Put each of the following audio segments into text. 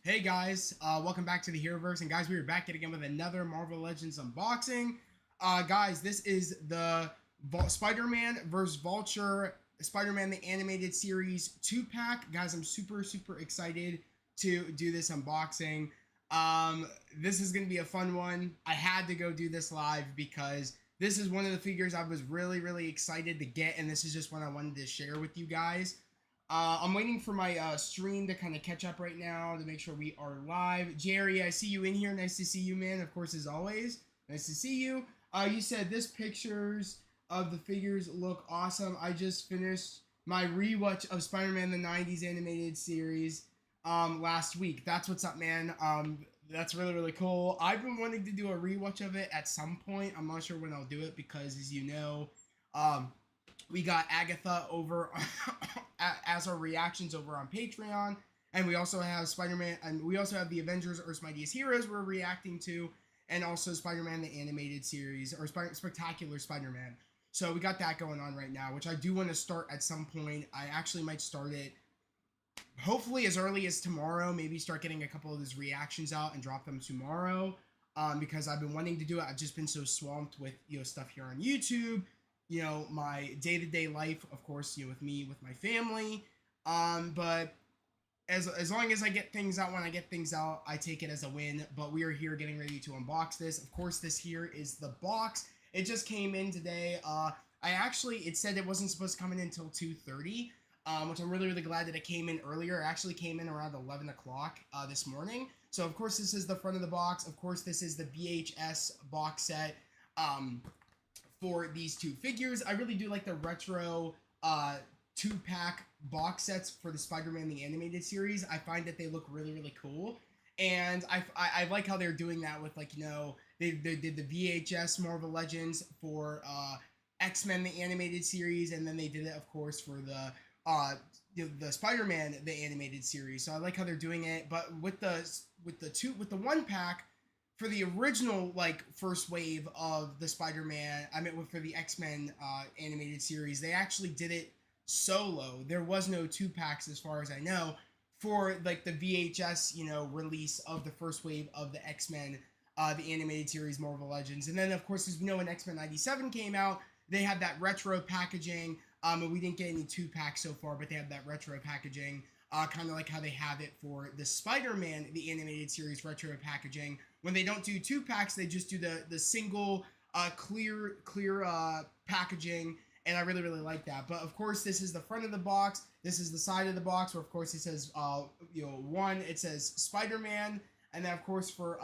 Hey guys, welcome back to the Heroverse, and guys, we are back yet again with another Marvel Legends unboxing. Guys, this is the Spider-Man vs. Vulture, Spider-Man the Animated Series 2-pack. Guys, I'm super excited to do this unboxing. This is going to be a fun one. I had to go do this live because this is one of the figures I was really excited to get, and this is just one I wanted to share with you guys. I'm waiting for my stream to kind of catch up right now to make sure we are live. Jerry, I see you in here. Nice to see you, man. Of course, as always. Nice to see you. You said this pictures of the figures look awesome. I just finished my rewatch of Spider-Man the 90s animated series last week. That's what's up, man. That's really cool. I've been wanting to do a rewatch of it at some point. I'm not sure when I'll do it because, as you know, we got Agatha over as our reactions over on Patreon, and we also have Spider-Man, and we also have the Avengers Earth's Mightiest Heroes we're reacting to, and also Spider-Man the Animated Series, or Spectacular Spider-Man. So we got that going on right now, which I do want to start at some point. I actually might start it hopefully as early as tomorrow, maybe start getting a couple of his reactions out and drop them tomorrow, because I've been wanting to do it. I've just been so swamped with stuff here on YouTube, my day-to-day life, of course, with me, with my family. But as long as I get things out when I get things out, I take it as a win. But we are here getting ready to unbox this. Of course, this here is the box. It just came in today. It said it wasn't supposed to come in until 2:30, which I'm really glad that it came in earlier. It actually came in around 11 o'clock this morning. So, of course, this is the front of the box. Of course, this is the VHS box set. For these two figures, I really do like the retro 2-pack box sets for the Spider-Man the Animated Series. I find that they look really cool, and I like how they're doing that with, like, they did the VHS Marvel Legends for X-Men the Animated Series, and then they did it, of course, for the Spider-Man the Animated Series. So I like how they're doing it, but with the 1-pack for the original, like, first wave of the Spider-Man, for the X-Men animated series, they actually did it solo. There was no 2-packs, as far as I know, for, like, the VHS, release of the first wave of the X-Men, the animated series Marvel Legends. And then, of course, as we know, when X-Men 97 came out, they had that retro packaging, and we didn't get any 2-packs so far, but they had that retro packaging, kind of like how they have it for the Spider-Man the Animated Series retro packaging. When they don't do 2-packs, they just do the single clear packaging, and I really like that. But of course, this is the front of the box. This is the side of the box, where of course it says it says Spider-Man, and then of course for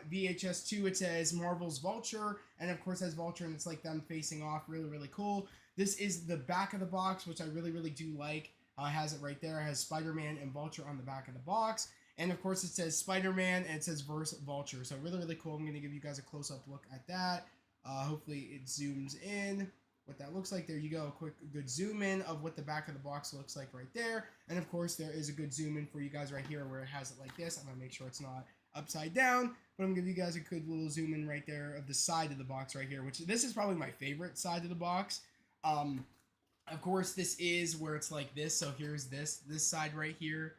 VHS 2 it says Marvel's Vulture, and of course has Vulture, and it's like them facing off. Really cool. This is the back of the box, which I really do like. Has it right there. It has Spider-Man and Vulture on the back of the box. And of course it says Spider-Man and it says verse Vulture. So really cool. I'm going to give you guys a close-up look at that. Hopefully it zooms in what that looks like. There you go. A good zoom in of what the back of the box looks like right there. And of course there is a good zoom in for you guys right here where it has it like this. I'm going to make sure it's not upside down, but I'm going to give you guys a good little zoom in right there of the side of the box right here, which this is probably my favorite side of the box. Of course, this is where it's like this. So here's this side right here.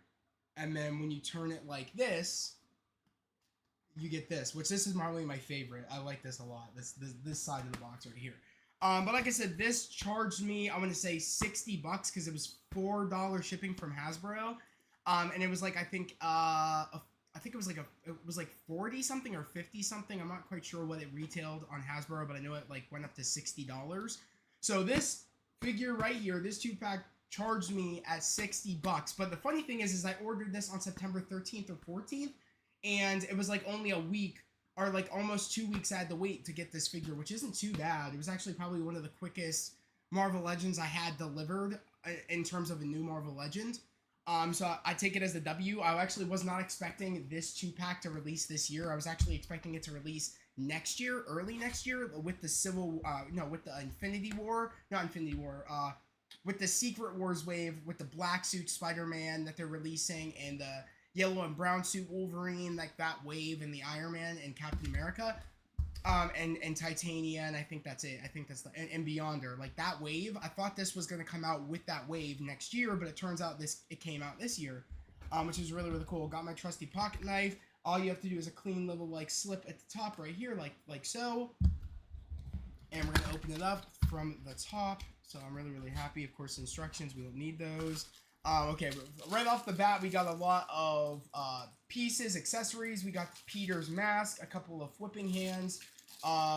And then when you turn it like this, you get this, which this is probably my favorite. I like this a lot, this side of the box right here. But like I said, this charged me, I'm going to say $60 because it was $4 shipping from Hasbro. And it was like, I think it was like 40 something or 50 something. I'm not quite sure what it retailed on Hasbro, but I know it like went up to $60. So this figure right here, this 2-pack, charged me at $60. But the funny thing is I ordered this on September 13th or 14th, and it was like only a week, or like almost 2 weeks I had to wait to get this figure, which isn't too bad. It was actually probably one of the quickest Marvel Legends I had delivered in terms of a new Marvel Legend. So I take it as a W. I actually was not expecting this 2-pack to release this year. I was actually expecting it to release next year, early next year, with the with the with the Secret Wars wave, with the black suit Spider-Man that they're releasing, and the yellow and brown suit Wolverine, like that wave, and the Iron Man and Captain America. And Titania, and I think that's it. I think that's and Beyonder, like that wave. I thought this was going to come out with that wave next year, but it turns out it came out this year. which is really, really cool. Got my trusty pocket knife. All you have to do is a clean little like slip at the top right here, like so. And we're gonna open it up from the top. So I'm really, really happy. Of course, instructions, we don't need those. Okay, right off the bat, we got a lot of pieces, accessories. We got Peter's mask, a couple of flipping hands.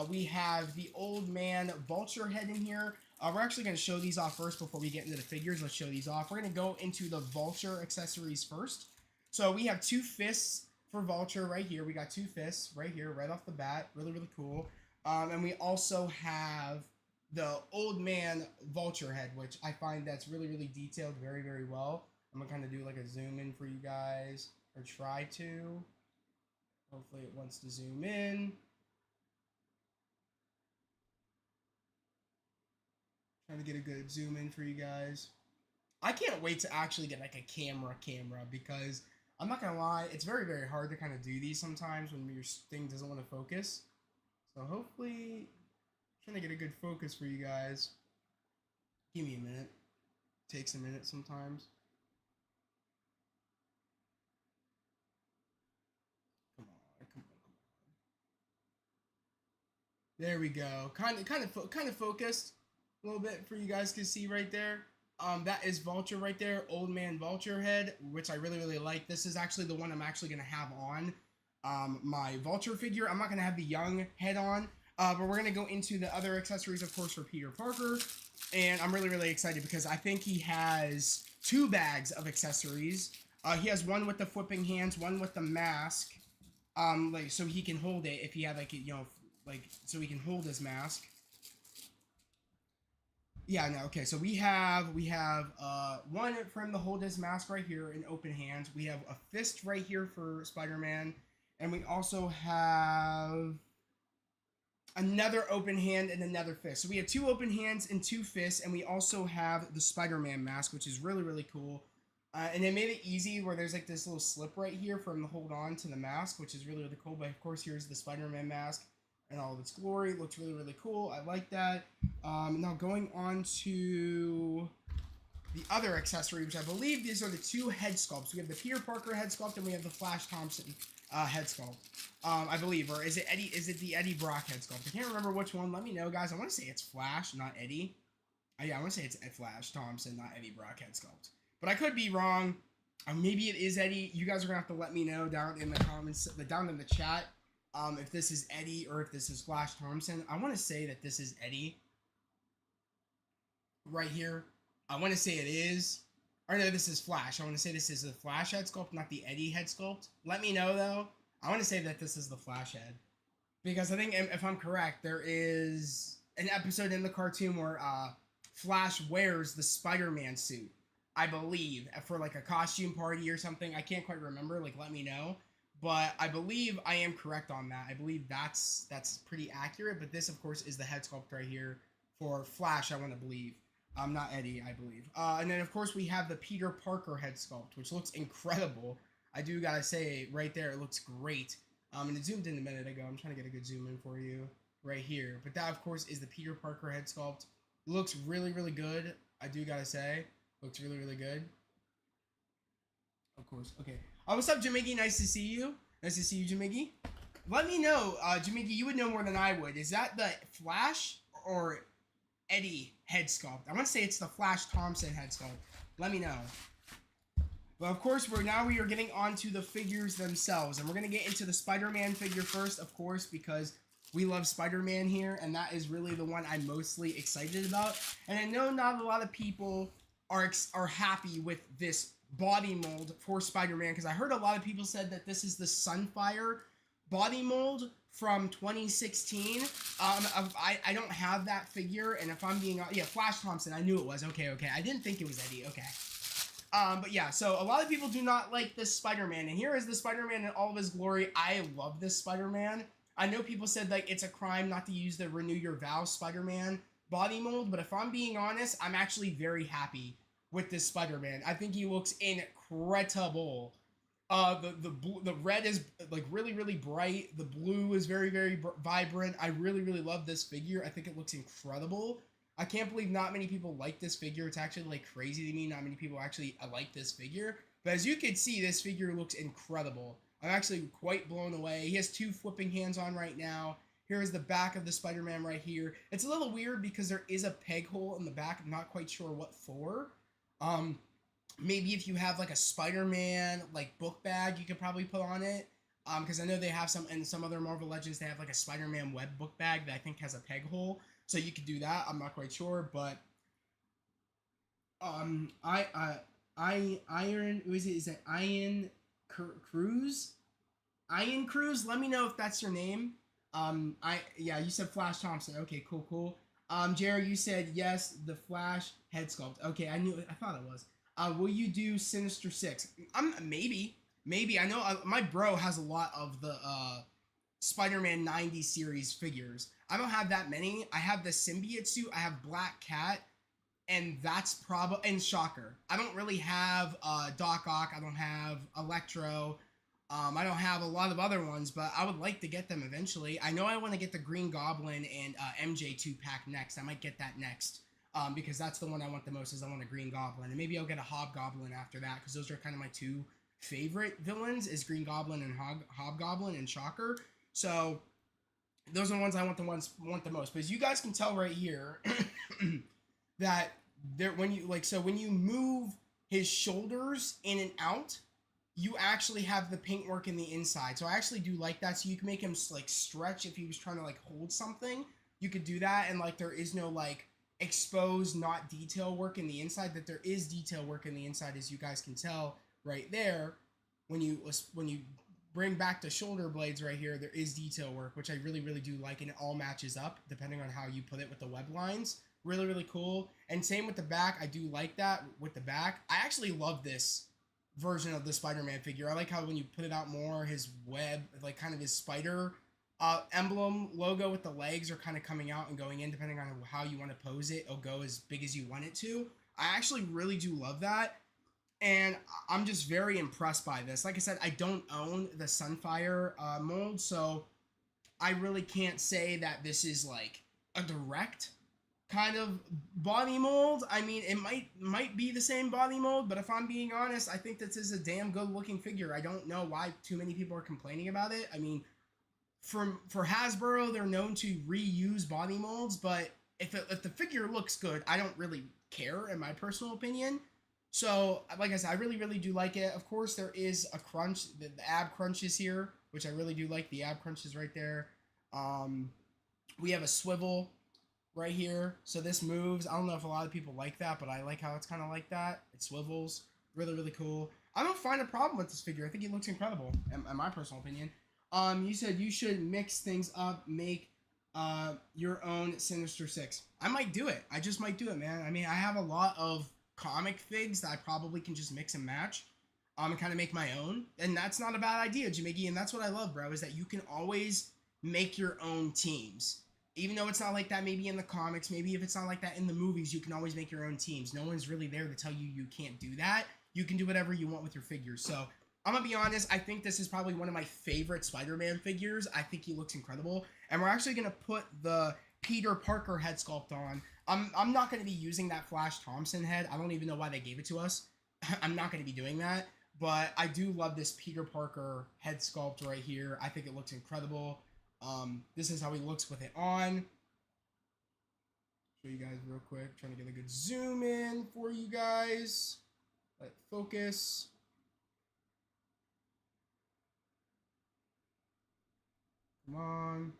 We have the old man Vulture head in here. We're actually going to show these off first before we get into the figures. Let's show these off. We're going to go into the Vulture accessories first. So we have 2 fists for Vulture right here. We got 2 fists right here, right off the bat. Really, really cool. And we also have the old man Vulture head, which I find that's really, really detailed very, very well. I'm going to kind of do like a zoom in for you guys, or try to. Hopefully it wants to zoom in. Trying to get a good zoom in for you guys. I can't wait to actually get like a camera because I'm not gonna lie, it's very, very hard to kind of do these sometimes when your thing doesn't want to focus. So hopefully, I'm trying to get a good focus for you guys. Give me a minute. Takes a minute sometimes. Come on. There we go. Kind of focused a little bit for you guys to see right there. That is Vulture right there, old man Vulture head, which I really, really like. This is actually the one I'm actually going to have on my Vulture figure. I'm not going to have the young head on, but we're going to go into the other accessories, of course, for Peter Parker. And I'm really, really excited because I think he has 2 bags of accessories. He has one with the flipping hands, one with the mask, like so he can hold it if he had like, you know, like so he can hold his mask. Yeah, no, okay, so we have one for him to hold his mask right here in open hands. We have a fist right here for Spider-Man, and we also have another open hand and another fist. So we have 2 open hands and 2 fists, and we also have the Spider-Man mask, which is really, really cool. And they made it easy where there's like this little slip right here for him to hold on to the mask, which is really, really cool. But of course, here's the Spider-Man mask and all of its glory. It looks really, really cool. I like that. Now going on to the other accessory, which I believe these are the 2 head sculpts. We have the Peter Parker head sculpt and we have the Flash Thompson head sculpt. I believe, or is it Eddie? Is it the Eddie Brock head sculpt? I can't remember which one. Let me know, guys. I want to say it's Flash, not Eddie. Yeah, I want to say it's Flash Thompson, not Eddie Brock head sculpt. But I could be wrong. Maybe it is Eddie. You guys are gonna have to let me know down in the comments, down in the chat. If this is Eddie or if this is Flash Thompson. I want to say that this is Eddie. Right here. I want to say it is. Or no, this is Flash. I want to say this is the Flash head sculpt, not the Eddie head sculpt. Let me know, though. I want to say that this is the Flash head. Because I think, if I'm correct, there is an episode in the cartoon where Flash wears the Spider-Man suit. I believe. For like a costume party or something. I can't quite remember. Like, let me know. But I believe I am correct on that. I believe that's pretty accurate. But this, of course, is the head sculpt right here for Flash, I want to believe. Not Eddie, I believe. And then, of course, we have the Peter Parker head sculpt, which looks incredible. I do gotta say, right there, it looks great. And it zoomed in a minute ago. I'm trying to get a good zoom in for you right here. But that, of course, is the Peter Parker head sculpt. Looks really, really good. I do gotta say. Looks really, really good. Of course. Okay. What's up, Jamiggy? Nice to see you. Nice to see you, Jamiggy. Let me know, Jamiggy, you would know more than I would. Is that the Flash or Eddie head sculpt? I want to say it's the Flash Thompson head sculpt. Let me know. But of course, we are getting on to the figures themselves. And we're going to get into the Spider-Man figure first, of course, because we love Spider-Man here. And that is really the one I'm mostly excited about. And I know not a lot of people are happy with this body mold for Spider-Man, because I heard a lot of people said that this is the Sunfire body mold from 2016. I don't have that figure, and if I'm being yeah, Flash Thompson, I knew it was. Okay, I didn't think it was Eddie. Okay. But yeah, so a lot of people do not like this Spider-Man, and here is the Spider-Man in all of his glory. I love this Spider-Man. I know people said like it's a crime not to use the Renew Your Vows Spider-Man body mold, but if I'm being honest, I'm actually very happy with this Spider-Man. I think he looks incredible. The red is like really, really bright. The blue is very, very vibrant. I really, really love this figure. I think it looks incredible. I can't believe not many people like this figure. It's actually like crazy to me. Not many people actually like this figure. But as you can see, this figure looks incredible. I'm actually quite blown away. He has two flipping hands on right now. Here is the back of the Spider-Man right here. It's a little weird because there is a peg hole in the back. I'm not quite sure what for. Um, Maybe if you have like a Spider-Man like book bag, you could probably put on it. Because I know they have some in some other Marvel Legends. They have like a Spider-Man web book bag that I think has a peg hole, so you could do that. I'm not quite sure, but I Iron was it is it Iron Cruz? Iron Cruz? Let me know if that's your name. I yeah, you said Flash Thompson. Okay, cool, cool. Jerry, you said yes, the Flash head sculpt. Okay, I thought it was. Will you do Sinister Six? Maybe. I know my bro has a lot of the Spider-Man 90 series figures. I don't have that many. I have the symbiote suit. I have Black Cat, and that's probably and Shocker. I don't really have Doc Ock. I don't have Electro. I don't have a lot of other ones, but I would like to get them eventually. I know I want to get the Green Goblin and MJ 2-pack next. I might get that next because that's the one I want the most. Is I want a Green Goblin, and maybe I'll get a Hobgoblin after that because those are kind of my two favorite villains: is Green Goblin and Hobgoblin and Shocker. So those are the ones I want the most. But as you guys can tell right here, that there when you when you move his shoulders in and out, you actually have the paintwork in the inside. So I actually do like that. So you can make him like stretch if he was trying to like hold something. You could do that, and like there is no like exposed not detail work in the inside. That there is detail work in the inside, as you guys can tell right there. When you bring back the shoulder blades right here, there is detail work, which I really do like, and it all matches up depending on how you put it with the web lines. Really cool. And same with the back. I do like that with the back. I actually love this version of the Spider-Man figure. I like how when you put it out more, his web, like kind of his spider emblem logo with the legs are kind of coming out and going in depending on how you want to pose it. It'll go as big as you want it to. I actually really do love that. And I'm just very impressed by this. Like I said, I don't own the Sunfire mold, so I really can't say that this is like a direct kind of body mold. I mean, it might be the same body mold, but if I'm being honest, I think this is a damn good looking figure. I don't know why too many people are complaining about it. I mean, for Hasbro, they're known to reuse body molds, but if the figure looks good, I don't really care in my personal opinion. So, like I said, I really do like it. Of course, there is a crunch, the ab crunches here, which I really do like. The ab crunches right there. We have a swivel right here, so this moves. I don't know if a lot of people like that, but I like how it's kind of like that. It swivels. Really cool. I don't find a problem with this figure. I think it looks incredible, in my personal opinion. You said you should mix things up, make your own Sinister Six. I might do it. I just might do it, man. I mean, I have a lot of comic figs that I probably can just mix and match and kind of make my own, and that's not a bad idea, Jamiggy, and that's what I love, bro, is that you can always make your own teams. Even though it's not like that maybe in the comics, maybe if it's not like that in the movies, you can always make your own teams. No one's really there to tell you you can't do that. You can do whatever you want with your figures. So I'm gonna be honest, I think this is probably one of my favorite Spider-Man figures. I think he looks incredible, and we're actually gonna put the Peter Parker head sculpt on. I'm not going to be using that Flash Thompson head. I don't even know why they gave it to us. I'm not going to be doing that. But I do love this Peter Parker head sculpt right here. I think it looks incredible. This is how he looks with it on. Show you guys real quick. Trying to get a good zoom in for you guys. Let it focus. Come on.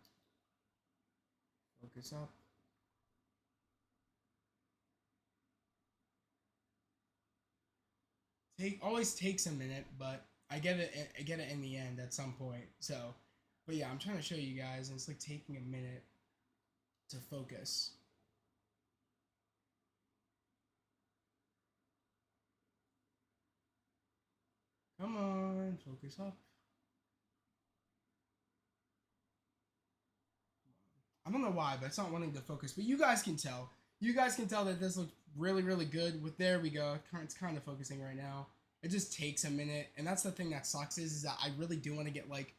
Focus up. Always takes a minute, but I get it in the end at some point. So, but yeah, I'm trying to show you guys, and it's like taking a minute to focus. Come on, focus up. I don't know why, but it's not wanting to focus. But you guys can tell. You guys can tell that this looks really good. With there we go. It's kind of focusing right now. It just takes a minute, and that's the thing that sucks is that I really do want to get like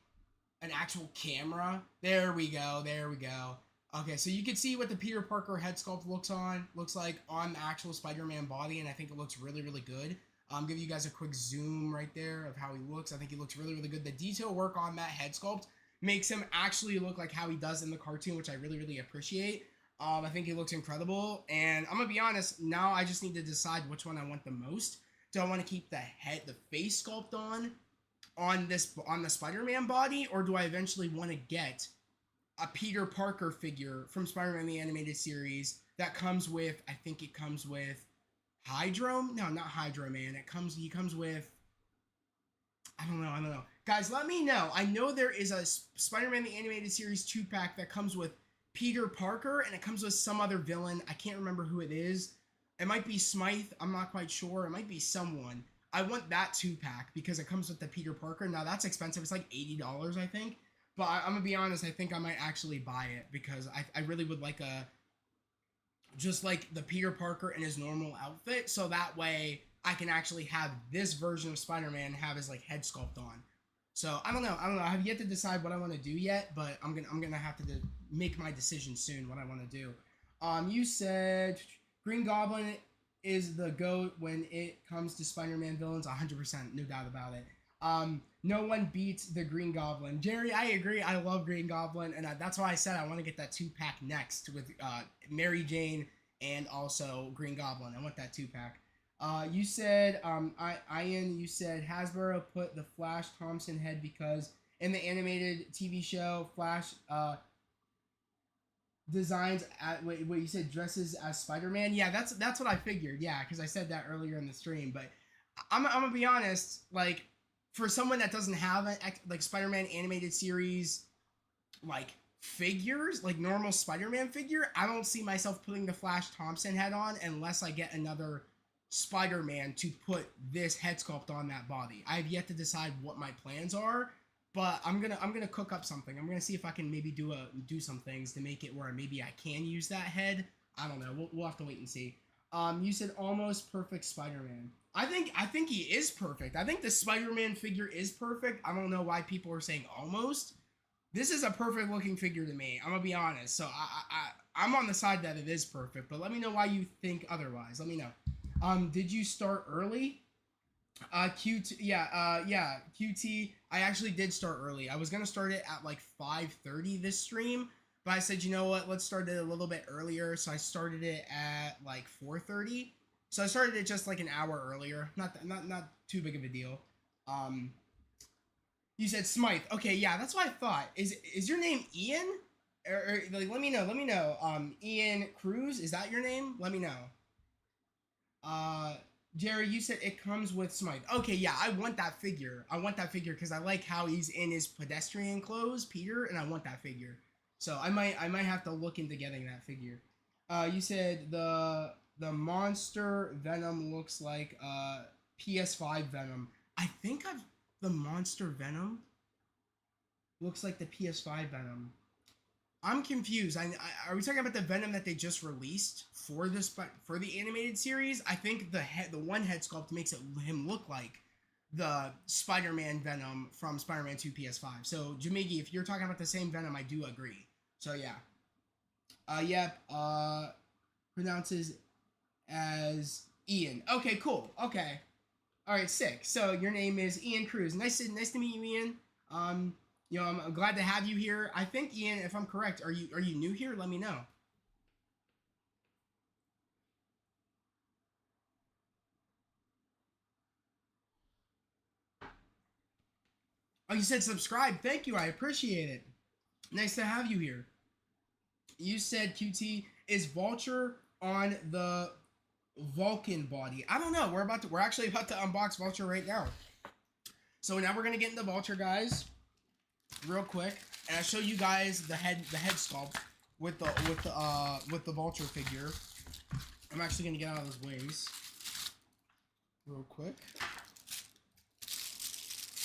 an actual camera. There we go. There we go. Okay, so you can see what the Peter Parker head sculpt looks like on the actual Spider-Man body, and I think it looks really good. Give you guys a quick zoom right there of how he looks. I think he looks really, really good. The detail work on that head sculpt makes him actually look like how he does in the cartoon, which I really, really appreciate. I think he looks incredible. And I'm gonna be honest, now I just need to decide which one I want the most. Do I want to keep the face sculpt on the Spider-Man body, or do I eventually want to get a Peter Parker figure from Spider-Man the Animated Series that comes with, I think it comes with Hydro? No, not Hydro Man. He comes with, I don't know. Guys, let me know. I know there is a Spider-Man the Animated Series 2-pack that comes with Peter Parker, and it comes with some other villain. I can't remember who it is. It might be Smythe. I'm not quite sure. It might be someone. I want that 2-pack because it comes with the Peter Parker. Now, that's expensive. It's like $80, I think. But I'm going to be honest. I think I might actually buy it because I really would like just like the Peter Parker in his normal outfit. So that way I can actually have this version of Spider-Man have his like head sculpt on. So I don't know. I have yet to decide what I want to do yet, but I'm gonna have to make my decision soon what I want to do. You said Green Goblin is the GOAT when it comes to Spider-Man villains. 100%, no doubt about it. No one beats the Green Goblin. Jerry, I agree. I love Green Goblin, and that's why I said I want to get that 2-pack next with Mary Jane and also Green Goblin. I want that 2-pack. You said, Ian, you said Hasbro put the Flash Thompson head because in the animated TV show, Flash designs what you said, dresses as Spider-Man. Yeah, that's what I figured. Yeah, because I said that earlier in the stream. But I'm gonna be honest, like for someone that doesn't have like Spider-Man animated series like figures, like normal Spider-Man figure, I don't see myself putting the Flash Thompson head on unless I get another Spider-Man to put this head sculpt on that body. I have yet to decide what my plans are, but I'm gonna cook up something. I'm gonna see if I can maybe do some things to make it where maybe I can use that head. I don't know. We'll have to wait and see. You said almost perfect Spider-Man. I think he is perfect. I think the Spider-Man figure is perfect. I don't know why people are saying almost. This is a perfect looking figure to me. I'm gonna be honest. So I'm on the side that it is perfect. But let me know why you think otherwise. Let me know. Did you start early? QT, yeah, QT. I actually did start early. I was gonna start it at like 5:30 this stream, but I said, you know what? Let's start it a little bit earlier. So I started it at like 4:30. So I started it just like an hour earlier. Not too big of a deal. You said Smythe. Okay, yeah, that's what I thought. Is your name Ian? Or like, let me know. Ian Cruz, is that your name? Let me know. Jerry, you said it comes with Smythe. Okay, yeah, I want that figure. I want that figure because I like how he's in his pedestrian clothes, Peter, and I want that figure. So I might have to look into getting that figure. You said the monster Venom looks like PS5 Venom. I think the monster Venom looks like the PS5 Venom. I'm confused. Are we talking about the Venom that they just released for the animated series? I think the one head sculpt makes him look like the Spider-Man Venom from Spider-Man 2 PS5. So Jamigi, if you're talking about the same Venom, I do agree. So yeah. Yep. Pronounces as Ian. Okay, cool. Okay. All right, sick. So your name is Ian Cruz. Nice to meet you, Ian. I'm glad to have you here. I think, Ian, if I'm correct, are you new here? Let me know. Oh, you said subscribe. Thank you. I appreciate it. Nice to have you here. You said QT is Vulture on the Vulcan body. I don't know. We're actually about to unbox Vulture right now. So now we're gonna get into Vulture, guys, real quick, and I'll show you guys the head sculpt with the Vulture figure. I'm actually gonna get out of his wings real quick.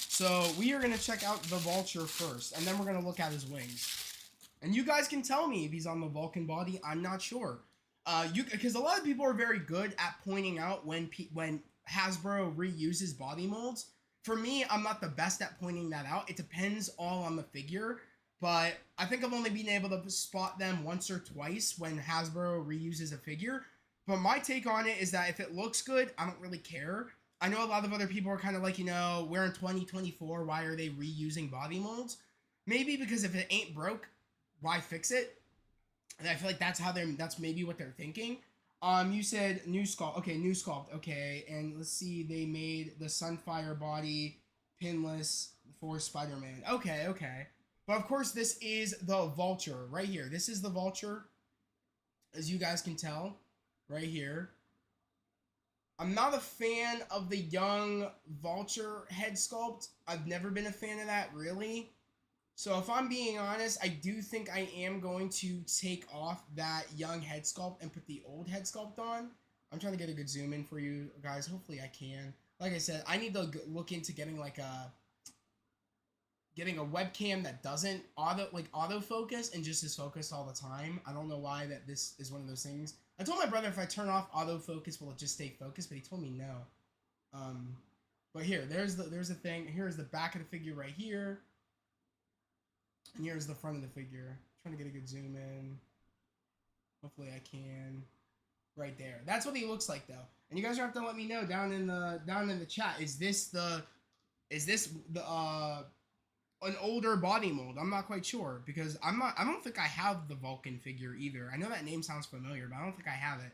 So we are gonna check out the Vulture first, and then we're gonna look at his wings. And you guys can tell me if he's on the Vulcan body. I'm not sure. Because a lot of people are very good at pointing out when Hasbro reuses body molds. For me, I'm not the best at pointing that out. It depends all on the figure, but I think I've only been able to spot them once or twice when Hasbro reuses a figure. But my take on it is that if it looks good, I don't really care. I know a lot of other people are kind of like, we're in 2024. Why are they reusing body molds? Maybe because if it ain't broke, why fix it? And I feel like that's maybe what they're thinking. You said new sculpt. Okay, new sculpt. Okay, and let's see. They made the Sunfire body pinless for Spider-Man. Okay, okay. But of course, this is the Vulture right here. This is the Vulture, as you guys can tell, right here. I'm not a fan of the young Vulture head sculpt. I've never been a fan of that, really. So if I'm being honest, I do think I am going to take off that young head sculpt and put the old head sculpt on. I'm trying to get a good zoom in for you guys. Hopefully I can. Like I said, I need to look into getting getting a webcam that doesn't autofocus and just is focused all the time. I don't know why that this is one of those things. I told my brother if I turn off autofocus, will it just stay focused? But he told me no. But here, there's the thing. Here's the back of the figure right here. And here's the front of the figure. I'm trying to get a good zoom in. Hopefully I can. Right there. That's what he looks like though. And you guys have to let me know down in the chat. Is this the an older body mold? I'm not quite sure because I don't think I have the Vulcan figure either. I know that name sounds familiar, but I don't think I have it.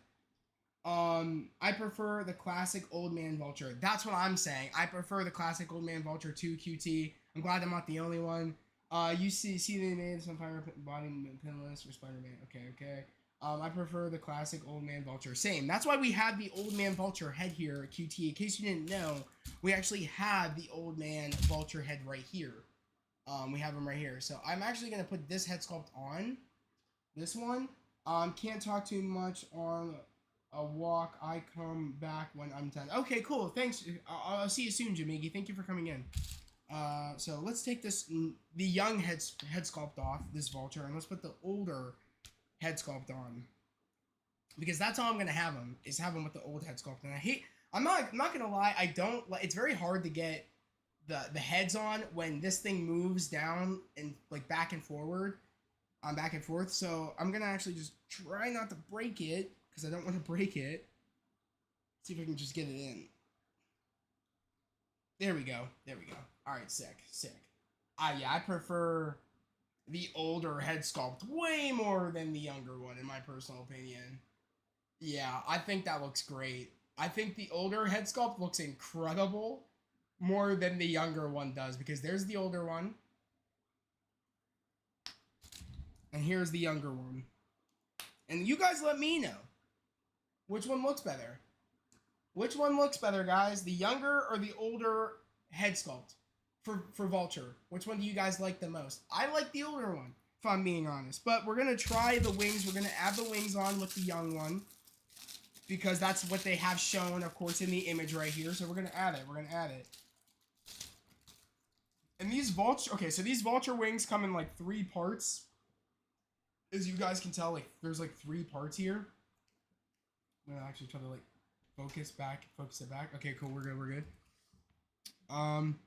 I prefer the classic old man Vulture. That's what I'm saying. I prefer the classic old man Vulture to QT. I'm glad I'm not the only one. You see they made some fire body pinless for Spider-Man. Okay. I prefer the classic old man Vulture. Same. That's why we have the old man Vulture head here at QT. In case you didn't know, we actually have the old man Vulture head right here. We have him right here. So I'm actually gonna put this head sculpt on. This one. Can't talk too much on a walk. I come back when I'm done. Okay, cool. Thanks. I'll see you soon, Jamigi. Thank you for coming in. So let's take the young head sculpt off, this Vulture, and let's put the older head sculpt on. Because that's how I'm gonna have him, is have him with the old head sculpt. And I'm not gonna lie, I don't like. It's very hard to get the heads on when this thing moves down and like back and forward, back and forth. So I'm gonna actually just try not to break it because I don't want to break it. See if I can just get it in. There we go. All right, sick. Yeah, I prefer the older head sculpt way more than the younger one, in my personal opinion. Yeah, I think that looks great. I think the older head sculpt looks incredible more than the younger one does, because there's the older one. And here's the younger one. And you guys let me know which one looks better. Which one looks better, guys? The younger or the older head sculpt for Vulture? Which one do you guys like the most? I like the older one, if I'm being honest. But we're going to try the wings. We're going to add the wings on with the young one, because that's what they have shown, of course, in the image right here. So we're going to add it. And these Vulture... Okay, so these Vulture wings come in, like, 3 parts. As you guys can tell, like, there's, like, 3 parts here. I'm going to actually try to, like, focus it back. Okay, cool. We're good.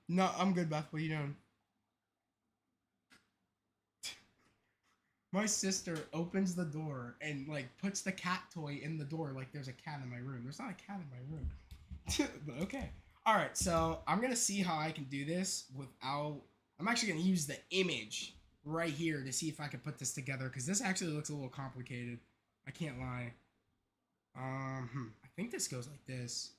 No, I'm good, Beth. What are you doing? My sister opens the door and, like, puts the cat toy in the door like there's a cat in my room. There's not a cat in my room. But okay. Alright, so I'm going to see how I can do this without... I'm actually going to use the image right here to see if I can put this together, because this actually looks a little complicated. I can't lie. I think this goes like this.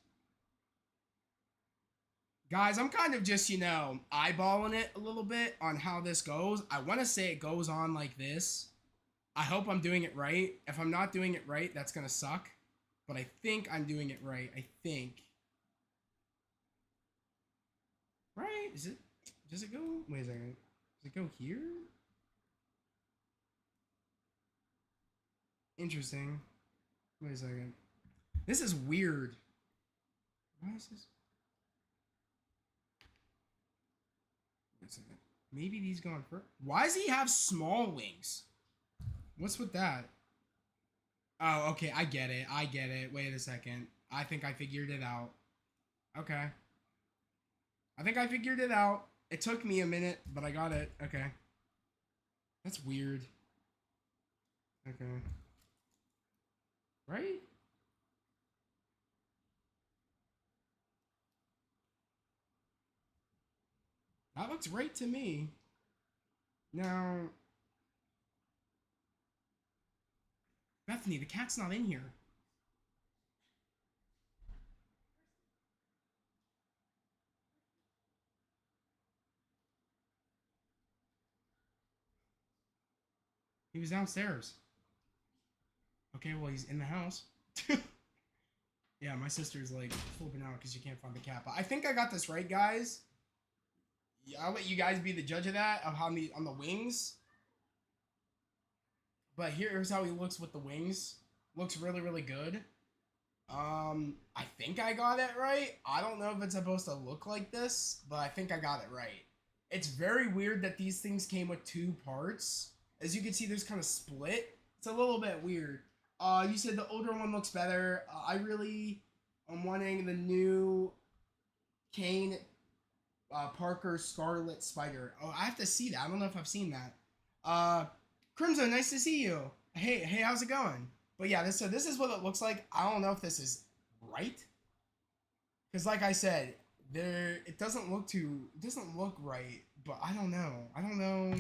Guys, I'm kind of just, eyeballing it a little bit on how this goes. I want to say it goes on like this. I hope I'm doing it right. If I'm not doing it right, that's going to suck. But I think I'm doing it right. I think. Right? Does it go? Wait a second. Does it go here? Interesting. Wait a second. This is weird. Why is this? Wait a second. Maybe these going first. Why does he have small wings? What's with that? Oh, okay. I get it. Wait a second. I think I figured it out. Okay. I think I figured it out. It took me a minute, but I got it. Okay. That's weird. Okay. Right? That looks right to me. Now, Bethany, the cat's not in here. He was downstairs. Okay, well, he's in the house. Yeah, my sister's like flipping out because she can't find the cat. But I think I got this right, guys. Yeah, I'll let you guys be the judge of that, of how many on the wings. But here's how he looks with the wings. Looks really, really good. I think I got it right. I don't know if it's supposed to look like this, but I think I got it right. It's very weird that these things came with two parts. As you can see, there's kind of split. It's a little bit weird. You said the older one looks better. I really am wanting the new Kane Parker Scarlet Spider. Oh, I have to see that. I don't know if I've seen that. Crimson, nice to see you. Hey, how's it going? But yeah, this is what it looks like. I don't know if this is right, because like I said, it doesn't look right. But I don't know.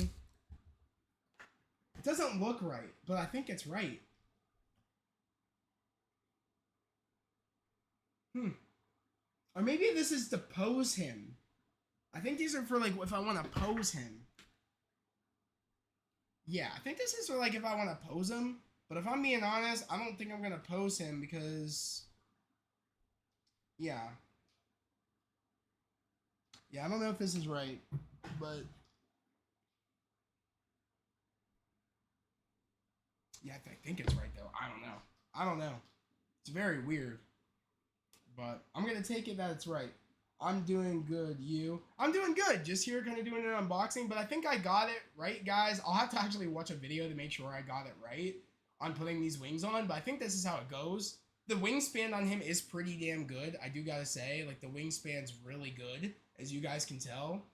It doesn't look right, but I think it's right. Or maybe this is to pose him. I think these are for like if I want to pose him. Yeah, I think this is for like if I want to pose him. But if I'm being honest, I don't think I'm gonna pose him because, yeah, I don't know if this is right, but yeah, I think it's right though. I don't know. It's very weird, but I'm gonna take it that it's right. I'm doing good. I'm doing good. Just here, kind of doing an unboxing, but I think I got it right, guys. I'll have to actually watch a video to make sure I got it right on putting these wings on, but I think this is how it goes. The wingspan on him is pretty damn good. I do gotta say, like the wingspan's really good, as you guys can tell.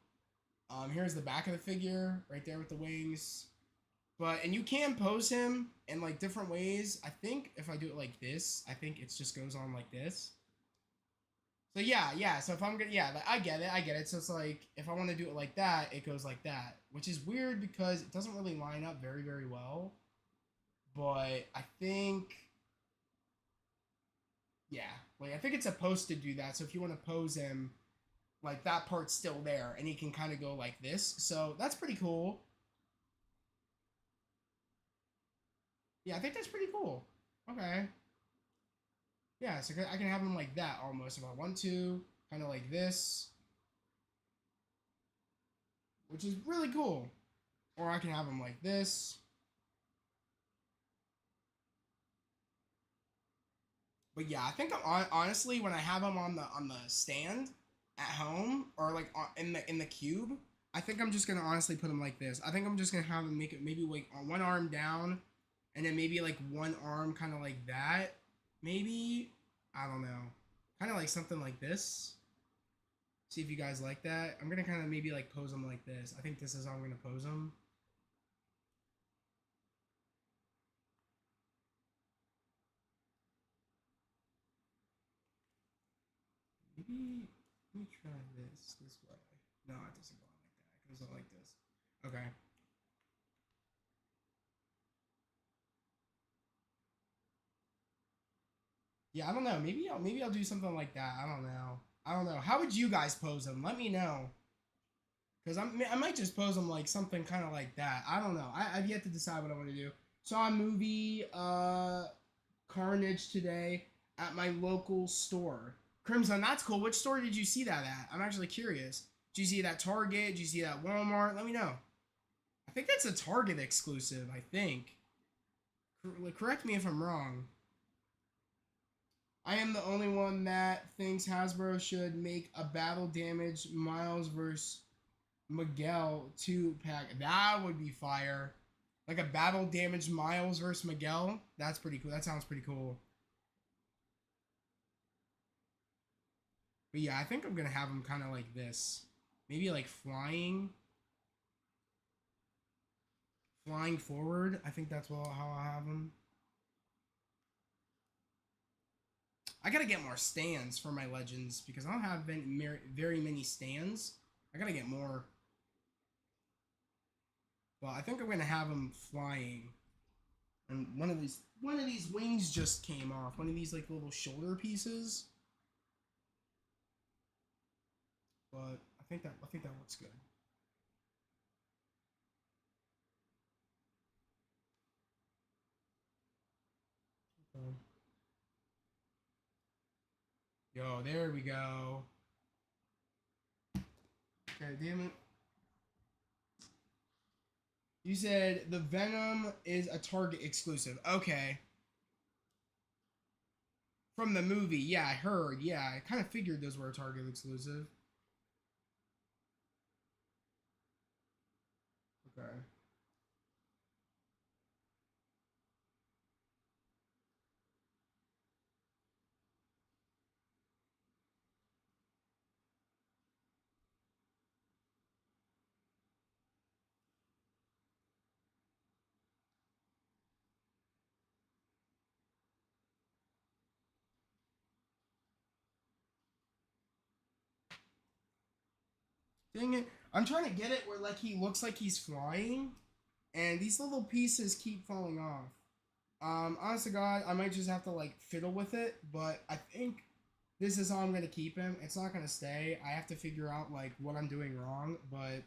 Here's the back of the figure, right there with the wings. And you can pose him in like different ways. I think if I do it like this, I think it just goes on like this. So yeah. So if I'm gonna, yeah, I get it. So it's like if I want to do it like that, it goes like that, which is weird because it doesn't really line up very, very well. But I think, yeah, like I think it's supposed to do that. So if you want to pose him, like that part's still there, and he can kind of go like this. So that's pretty cool. Yeah, I think that's pretty cool. Okay. Yeah, so I can have him like that almost if I want to, kind of like this, which is really cool. Or I can have him like this. But yeah, I think honestly, when I have him on the stand at home or like in the cube, I think I'm just gonna honestly put him like this. I think I'm just gonna have him make it maybe like on one arm down, and then maybe like one arm kind of like that. Maybe, I don't know, kind of like something like this. See if you guys like that. I'm gonna kind of maybe like pose him like this. I think this is how I'm gonna pose him. Maybe let me try this way. No, it doesn't go on like that. It goes on like this. Okay. Yeah, I don't know. Maybe I'll do something like that. I don't know. How would you guys pose them? Let me know. Cause I might just pose them like something kind of like that. I don't know. I've yet to decide what I want to do. Saw a movie Carnage today at my local store. Crimson, that's cool. Which store did you see that at? I'm actually curious. Did you see that Target? Did you see that Walmart? Let me know. I think that's a Target exclusive. I think. Correct me if I'm wrong. I am the only one that thinks Hasbro should make a battle damage Miles versus Miguel 2-pack. That would be fire. Like a battle damage Miles versus Miguel. That's pretty cool. That sounds pretty cool. But yeah, I think I'm gonna have him kind of like this. Maybe like flying forward. I think that's how I have him. I gotta get more stands for my legends because I don't have very many stands. I gotta get more. Well, I think I'm gonna have him flying. And one of these wings just came off. One of these like little shoulder pieces. But I think that looks good. Okay. Yo, there we go. Okay, damn it. You said the Venom is a Target exclusive. Okay. From the movie, yeah, I heard. Yeah, I kind of figured those were a Target exclusive. Okay. Dang it. I'm trying to get it where like he looks like he's flying, and these little pieces keep falling off. Honest to God, I might just have to like fiddle with it, but I think this is how I'm gonna keep him. It's not gonna stay. I have to figure out like what I'm doing wrong, but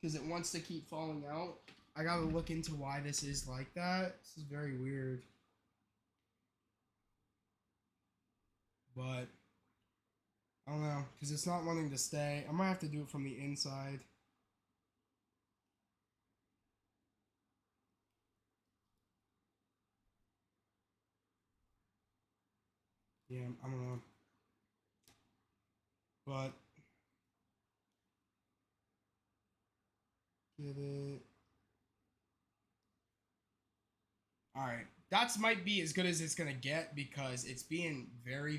because it wants to keep falling out, I gotta look into why this is like that. This is very weird, but I don't know because it's not wanting to stay. I might have to do it from the inside. Yeah, I don't know, but get it. All right, that's might be as good as it's gonna get because it's being very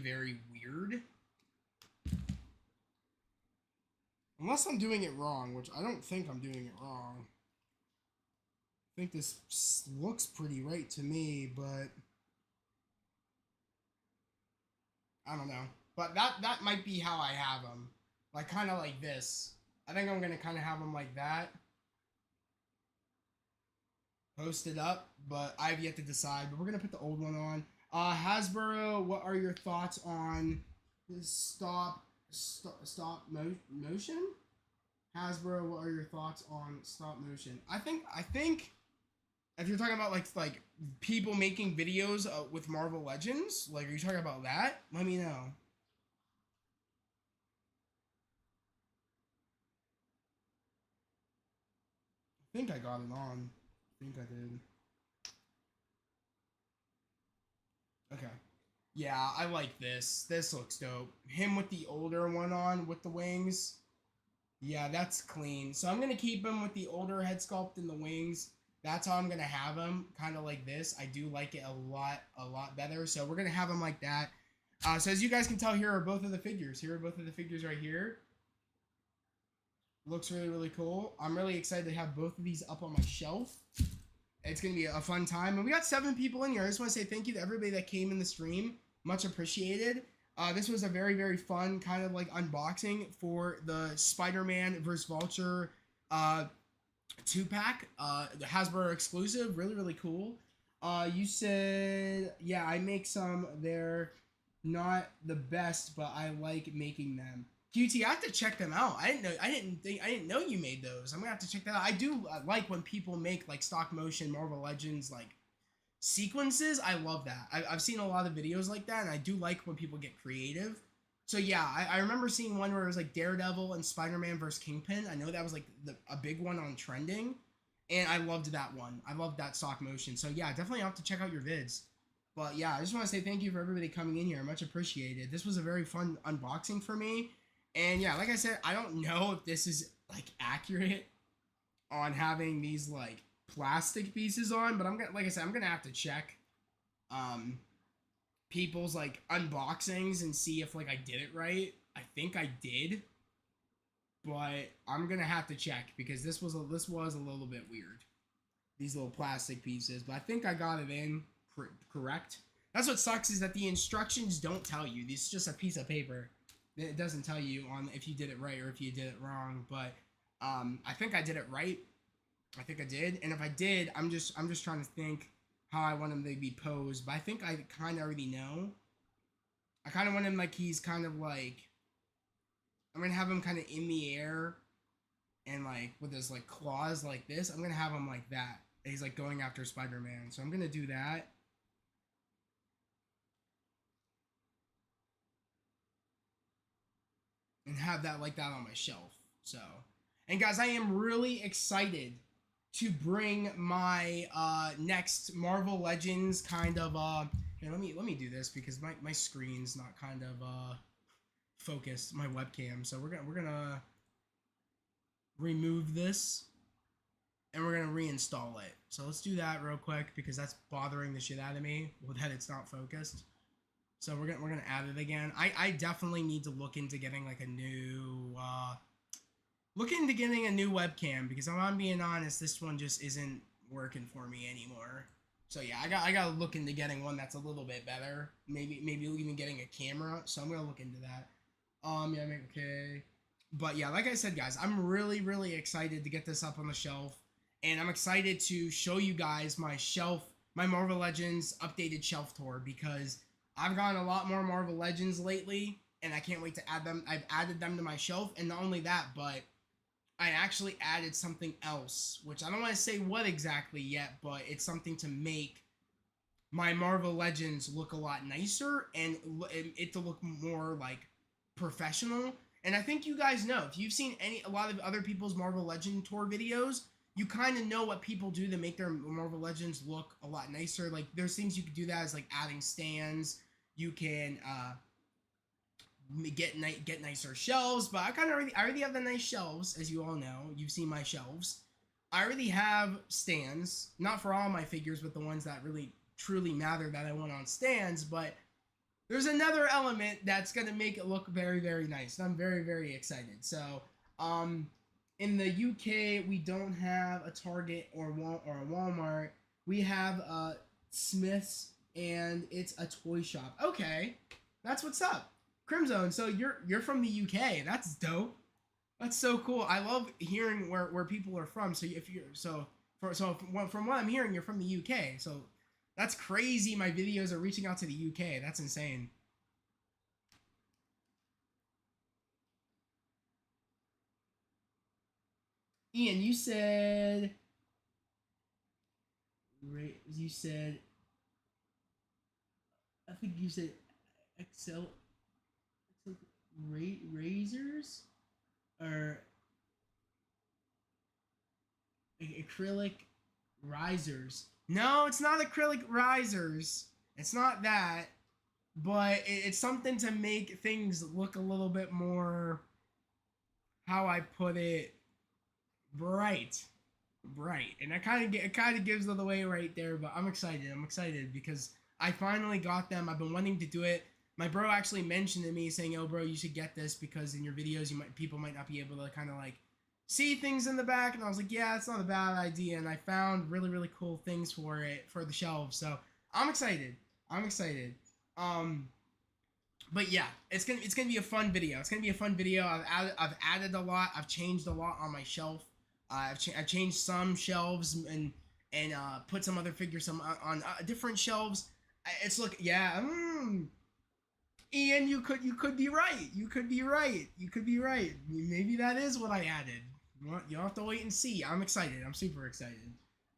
weird. Unless I'm doing it wrong, which I don't think I'm doing it wrong. I think this looks pretty right to me, but I don't know. But that might be how I have them, like kind of like this. I think I'm gonna kind of have them like that, posted up. But I've yet to decide. But we're gonna put the old one on. Hasbro, what are your thoughts on this motion? Hasbro, what are your thoughts on stop motion? I think if you're talking about like people making videos with Marvel Legends, like are you talking about that? Let me know. I think I got it on. I think I did. Okay. Yeah, I like this. This looks dope. Him with the older one on with the wings. Yeah, that's clean. So I'm gonna keep him with the older head sculpt and the wings. That's how I'm gonna have him, kind of like this. I do like it a lot better. So we're gonna have him like that. So as you guys can tell, here are both of the figures. Here are both of the figures right here. Looks really cool. I'm really excited to have both of these up on my shelf. It's gonna be a fun time, and we got 7 people in here. I just want to say thank you to everybody that came in the stream. Much appreciated. This was a very fun kind of like unboxing for the Spider-Man vs. Vulture 2-pack, the Hasbro exclusive. Really cool. You said, yeah, I make some. They're not the best, but I like making them. QT, I have to check them out. I didn't know you made those. I'm gonna have to check that out. I do like when people make like stop motion Marvel Legends like sequences. I love that. I've seen a lot of videos like that, and I do like when people get creative. So yeah, I remember seeing one where it was like Daredevil and Spider-Man versus Kingpin. I know that was like a big one on trending, and I loved that one. I loved that stop motion. So yeah, definitely have to check out your vids. But yeah, I just want to say thank you for everybody coming in here. Much appreciated. This was a very fun unboxing for me. And yeah, like I said, I don't know if this is like accurate on having these like plastic pieces on, but I'm gonna, like I said, I'm gonna have to check people's like unboxings and see if like I did it right. I think I did, but I'm gonna have to check because this was a little bit weird. These little plastic pieces, but I think I got it in correct. That's what sucks is that the instructions don't tell you. This is just a piece of paper. It doesn't tell you on if you did it right or if you did it wrong, but I think I did it right. I think I did, and if I did, I'm just trying to think how I want him to be posed. But I think I kind of already know. I kind of want him like he's kind of like I'm gonna have him kind of in the air and like with his like claws like this. I'm gonna have him like that. And he's like going after Spider-Man. So I'm gonna do that. And have that like that on my shelf. So, and guys, I am really excited to bring my next Marvel Legends kind of here, let me do this because my screen's not kind of focused, my webcam. So we're gonna remove this and we're gonna reinstall it. So let's do that real quick because that's bothering the shit out of me with that it's not focused. So we're gonna add it again. I definitely need to look into getting like a new webcam because if I'm being honest, this one just isn't working for me anymore. So yeah, I gotta look into getting one that's a little bit better. Maybe even getting a camera. So I'm gonna look into that. Yeah, okay. But yeah, like I said, guys, I'm really excited to get this up on the shelf, and I'm excited to show you guys my Marvel Legends updated shelf tour because I've gotten a lot more Marvel Legends lately, and I can't wait to add them. I've added them to my shelf, and not only that, but I actually added something else, which I don't want to say what exactly yet, but it's something to make my Marvel Legends look a lot nicer and it to look more like professional. And I think you guys know, if you've seen a lot of other people's Marvel Legend tour videos, you kind of know what people do to make their Marvel Legends look a lot nicer. Like there's things you could do that as like adding stands. You can get nicer shelves, but I already have the nice shelves, as you all know. You've seen my shelves. I already have stands, not for all my figures, but the ones that really truly matter that I want on stands. But there's another element that's gonna make it look very nice, and I'm very excited. So, in the UK, we don't have a Target or a Walmart. We have Smith's, and it's a toy shop. Okay, that's what's up. Crimzone, so you're from the UK. That's dope. That's so cool. I love hearing where people are from. So if you're from what I'm hearing, you're from the UK. So that's crazy. My videos are reaching out to the UK. That's insane. Ian, you said I think you said Excel razors or acrylic risers. No, it's not acrylic risers. It's not that, but it's something to make things look a little bit more, how I put it, bright. And it kind of gives it away right there, but I'm excited because I finally got them. I've been wanting to do it. My bro actually mentioned to me saying, "Oh, bro, you should get this because in your videos, people might not be able to kind of like see things in the back." And I was like, "Yeah, it's not a bad idea." And I found really cool things for the shelves. So I'm excited. But yeah, it's gonna be a fun video. I've added a lot. I've changed a lot on my shelf. I've changed some shelves and put some other figures on different shelves. It's yeah. Ian, you could be right. You could be right. Maybe that is what I added. You'll have to wait and see. I'm excited. I'm super excited.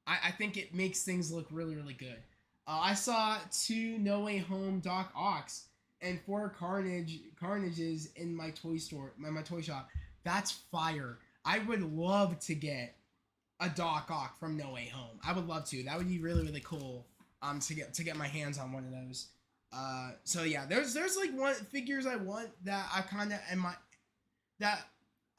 I think it makes things look really good. I saw 2 No Way Home Doc Ocks and 4 Carnages in my toy store, my toy shop. That's fire. I would love to get a Doc Ock from No Way Home. I would love to. That would be really cool. To get my hands on one of those. So yeah, there's like one figures I want that I kind of that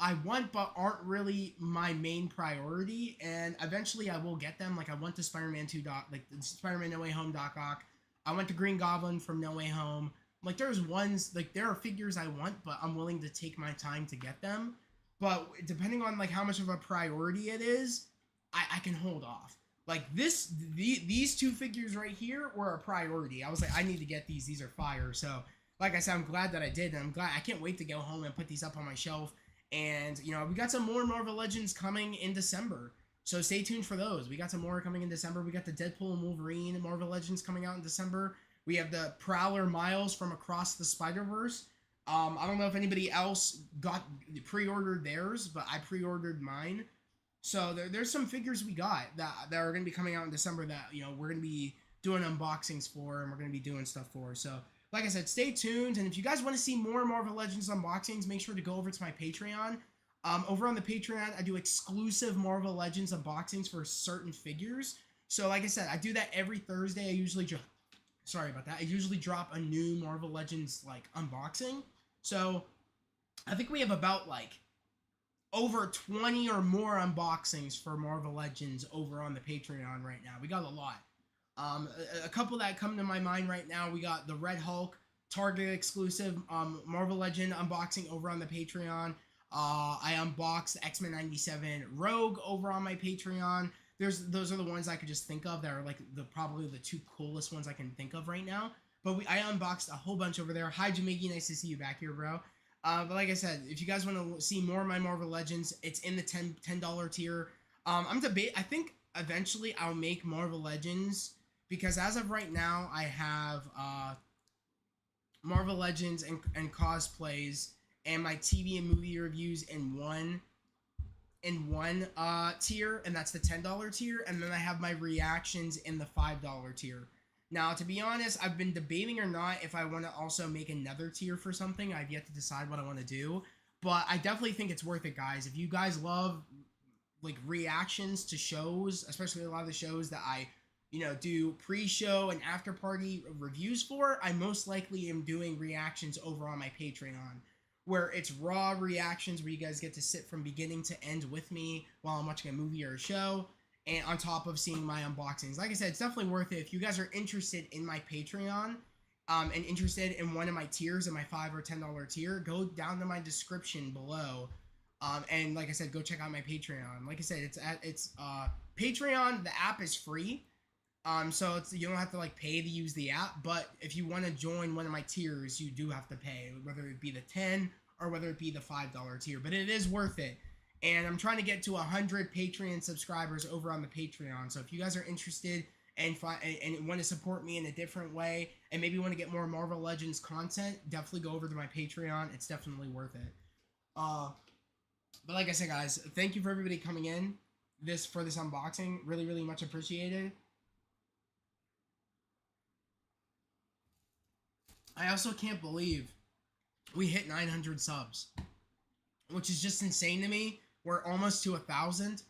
I want but aren't really my main priority, and eventually I will get them. Like I want the Spider-Man 2 Doc, like the Spider-Man No Way Home Doc Ock. I want the Green Goblin from No Way Home. Like there are figures I want, but I'm willing to take my time to get them. But depending on like how much of a priority it is, I can hold off. Like these 2 figures right here were a priority. I was like, I need to get these. These are fire. So like I said, I'm glad that I did, and I can't wait to go home and put these up on my shelf. And we got some more Marvel Legends coming in December, so stay tuned for those. We got some more coming in December. We got the Deadpool and Wolverine Marvel Legends coming out in December. We have the Prowler Miles from Across the Spider-Verse. I don't know if anybody else got pre-ordered theirs, but I pre-ordered mine. So there's some figures we got that are going to be coming out in December that we're going to be doing unboxings for, and we're going to be doing stuff for. So like I said, stay tuned. And if you guys want to see more Marvel Legends unboxings, make sure to go over to my Patreon. Over on the Patreon, I do exclusive Marvel Legends unboxings for certain figures. So like I said, I do that every Thursday. I usually sorry about that. I usually drop a new Marvel Legends like unboxing. So I think we have about like over 20 or more unboxings for Marvel Legends over on the Patreon right now. We got a lot. A couple that come to my mind right now, we got the Red Hulk Target exclusive Marvel Legend unboxing over on the Patreon. I unboxed X-Men 97 Rogue over on my Patreon. Those are the ones I could just think of that are like probably the two coolest ones I can think of right now. But I unboxed a whole bunch over there. Hi Jamaica, nice to see you back here, bro. But like I said, if you guys want to see more of my Marvel Legends, it's in the $10 tier. I think eventually I'll make Marvel Legends, because as of right now, I have Marvel Legends and cosplays and my TV and movie reviews in one tier, and that's the $10 tier, and then I have my reactions in the $5 tier. Now, to be honest, I've been debating or not if I want to also make another tier for something. I've yet to decide what I want to do, but I definitely think it's worth it, guys. If you guys love like reactions to shows, especially a lot of the shows that I do pre-show and after party reviews for, I most likely am doing reactions over on my Patreon, where it's raw reactions where you guys get to sit from beginning to end with me while I'm watching a movie or a show, and on top of seeing my unboxings. Like I said, it's definitely worth it. If you guys are interested in my Patreon and interested in one of my tiers, in my $5 or $10 tier, go down to my description below. And like I said, go check out my Patreon. Like I said, it's Patreon. The app is free. So you don't have to like pay to use the app, but if you want to join one of my tiers, you do have to pay, whether it be the $10 or whether it be the $5 tier. But it is worth it. And I'm trying to get to 100 Patreon subscribers over on the Patreon. So if you guys are interested and want to support me in a different way, and maybe want to get more Marvel Legends content, definitely go over to my Patreon. It's definitely worth it. But like I said, guys, thank you for everybody coming in for this unboxing. Really, really much appreciated. I also can't believe we hit 900 subs, which is just insane to me. We're almost to 1,000.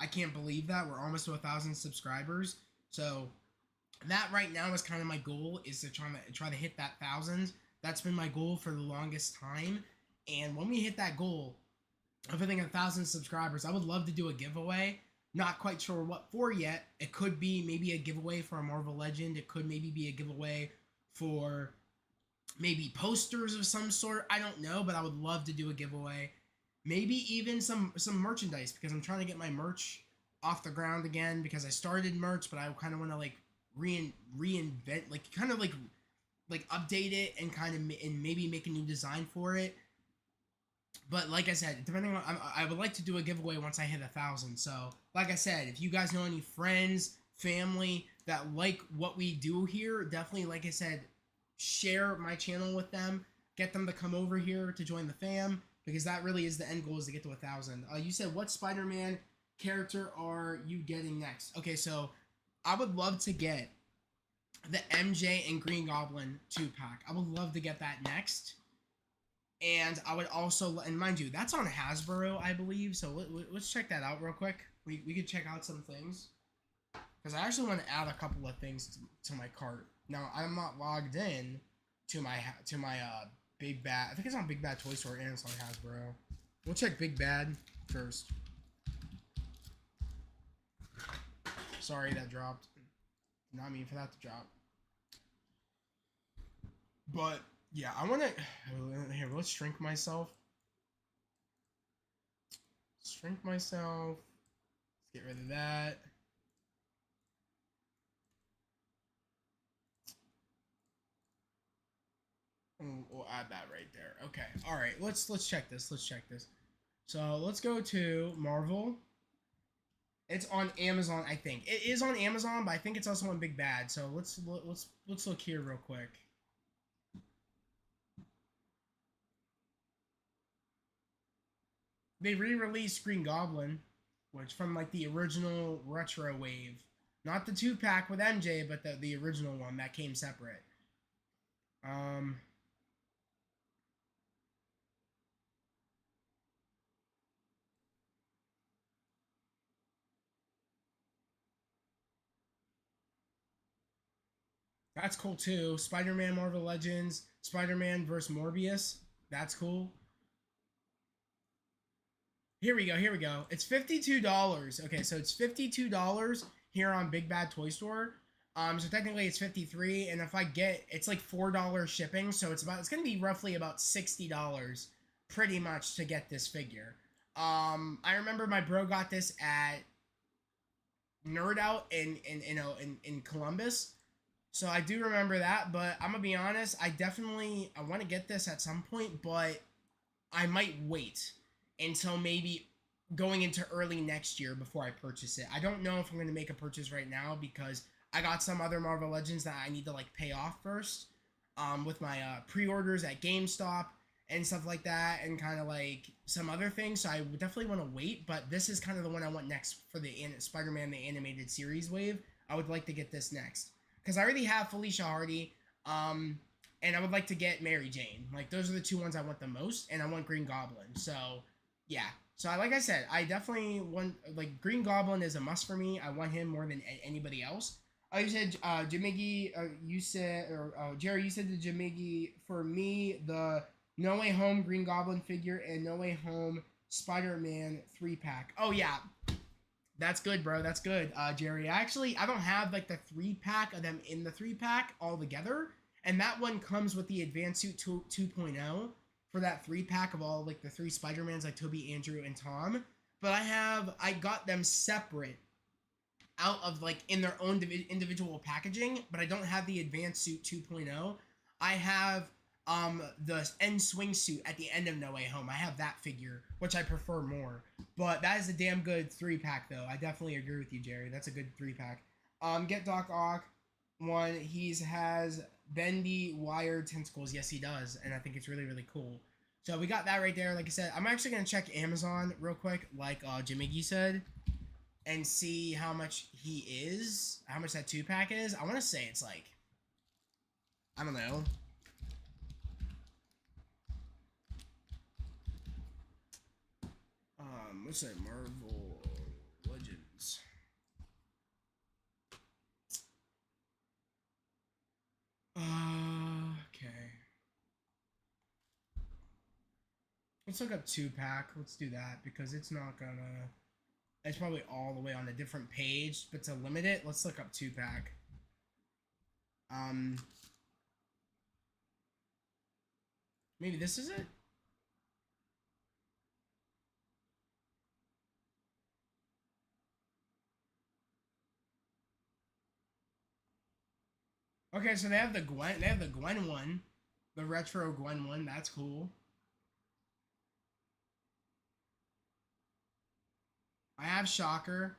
I can't believe that. We're almost to 1,000 subscribers. So that right now is kind of my goal, is to try to hit that 1,000. That's been my goal for the longest time. And when we hit that goal of hitting 1,000 subscribers, I would love to do a giveaway. Not quite sure what for yet. It could be maybe a giveaway for a Marvel Legend. It could maybe be a giveaway for maybe posters of some sort. I don't know, but I would love to do a giveaway. Maybe even some merchandise, because I'm trying to get my merch off the ground again, because I started merch, but I kind of want to like reinvent, like kind of like update it and and maybe make a new design for it. But like I said, depending on, I would like to do a giveaway once I hit 1,000. So like I said, if you guys know any friends, family that like what we do here, definitely, like I said, share my channel with them, get them to come over here to join the fam, because that really is the end goal, is to get to 1,000. You said, what Spider-Man character are you getting next? Okay, so I would love to get the MJ and Green Goblin 2-pack. I would love to get that next. And I would also, and mind you, that's on Hasbro, I believe, so let's check that out real quick. We could check out some things, because I actually want to add a couple of things to my cart. Now, I'm not logged in to my Big Bad. I think it's on Big Bad Toy Store and it's on Hasbro. We'll check Big Bad first. Sorry, that dropped. Did not mean for that to drop. But yeah, I want to. Here, let's shrink myself. Shrink myself. Let's get rid of that. We'll add that right there. Okay. All right. Let's check this. Let's check this. So let's go to Marvel. It's on Amazon, I think. It is on Amazon, but I think it's also on Big Bad. So let's look here real quick. They re-released Green Goblin, which from like the original retro wave, not the 2-pack with MJ, but the original one that came separate. Um, that's cool too. Spider-Man Marvel Legends, Spider-Man vs. Morbius. That's cool. Here we go. Here we go. It's $52. Okay, so it's $52 here on Big Bad Toy Store. So technically it's 53, and if I get, it's like $4 shipping, so it's gonna be roughly about $60 pretty much to get this figure. I remember my bro got this at Nerd Out in Columbus. So I do remember that, but I'm gonna be honest, I want to get this at some point, but I might wait until maybe going into early next year before I purchase it. I don't know if I'm going to make a purchase right now because I got some other Marvel Legends that I need to like pay off first with my pre-orders at GameStop and stuff like that, and kind of like some other things. So I would definitely want to wait, but this is kind of the one I want next for the Spider-Man the Animated Series wave. I would like to get this next because I already have Felicia Hardy. And I would like to get Mary Jane. Like, those are the two ones I want the most, and I want Green Goblin. So, yeah. So, like I said, I definitely want, like, Green Goblin is a must for me. I want him more than anybody else. You said, Jamigi, you said, or Jerry, you said the Jamigi, for me, the No Way Home Green Goblin figure and No Way Home Spider-Man 3-pack. Oh, yeah. That's good, bro. That's good, Jerry. Actually, I don't have, like, the 3-pack of them in the 3-pack all together. And that one comes with the Advanced Suit 2.0 for that 3-pack of all like the 3 Spider-Mans like Tobey, Andrew, and Tom. But I got them separate out of like in their own individual packaging, but I don't have the Advanced Suit 2.0. I have the end swing suit at the end of No Way Home. I have that figure, which I prefer more. But that is a damn good 3-pack though. I definitely agree with you, Jerry. That's a good 3-pack. Get Doc Ock one. He has bendy wired tentacles. Yes, he does, and I think it's really, really cool. So we got that right there. Like I said, I'm actually gonna check Amazon real quick, like Jimmy said, and see how much how much that 2-pack is. I want to say it's like, I don't know. What's that? Marvel Legends. Okay. Let's look up 2-pack. Let's do that because it's not gonna. It's probably all the way on a different page, but to limit it, let's look up 2-pack. Maybe this is it. Okay, so they have the Gwen one, the retro Gwen one. That's cool. I have Shocker.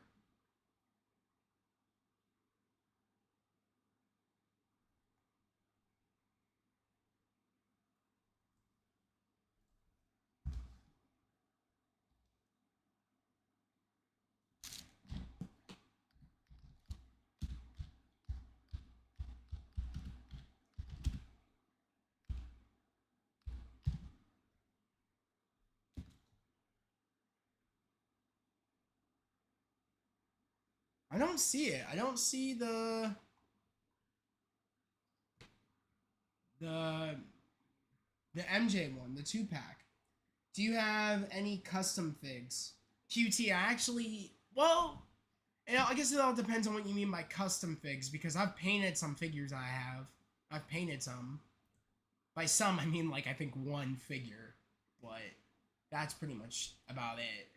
I don't see it. I don't see the the MJ one, the 2-pack. Do you have any custom figs? QT, I actually, well, I guess it all depends on what you mean by custom figs, because I've painted some figures I have. I've painted some. By some, I mean like I think one figure, but that's pretty much about it.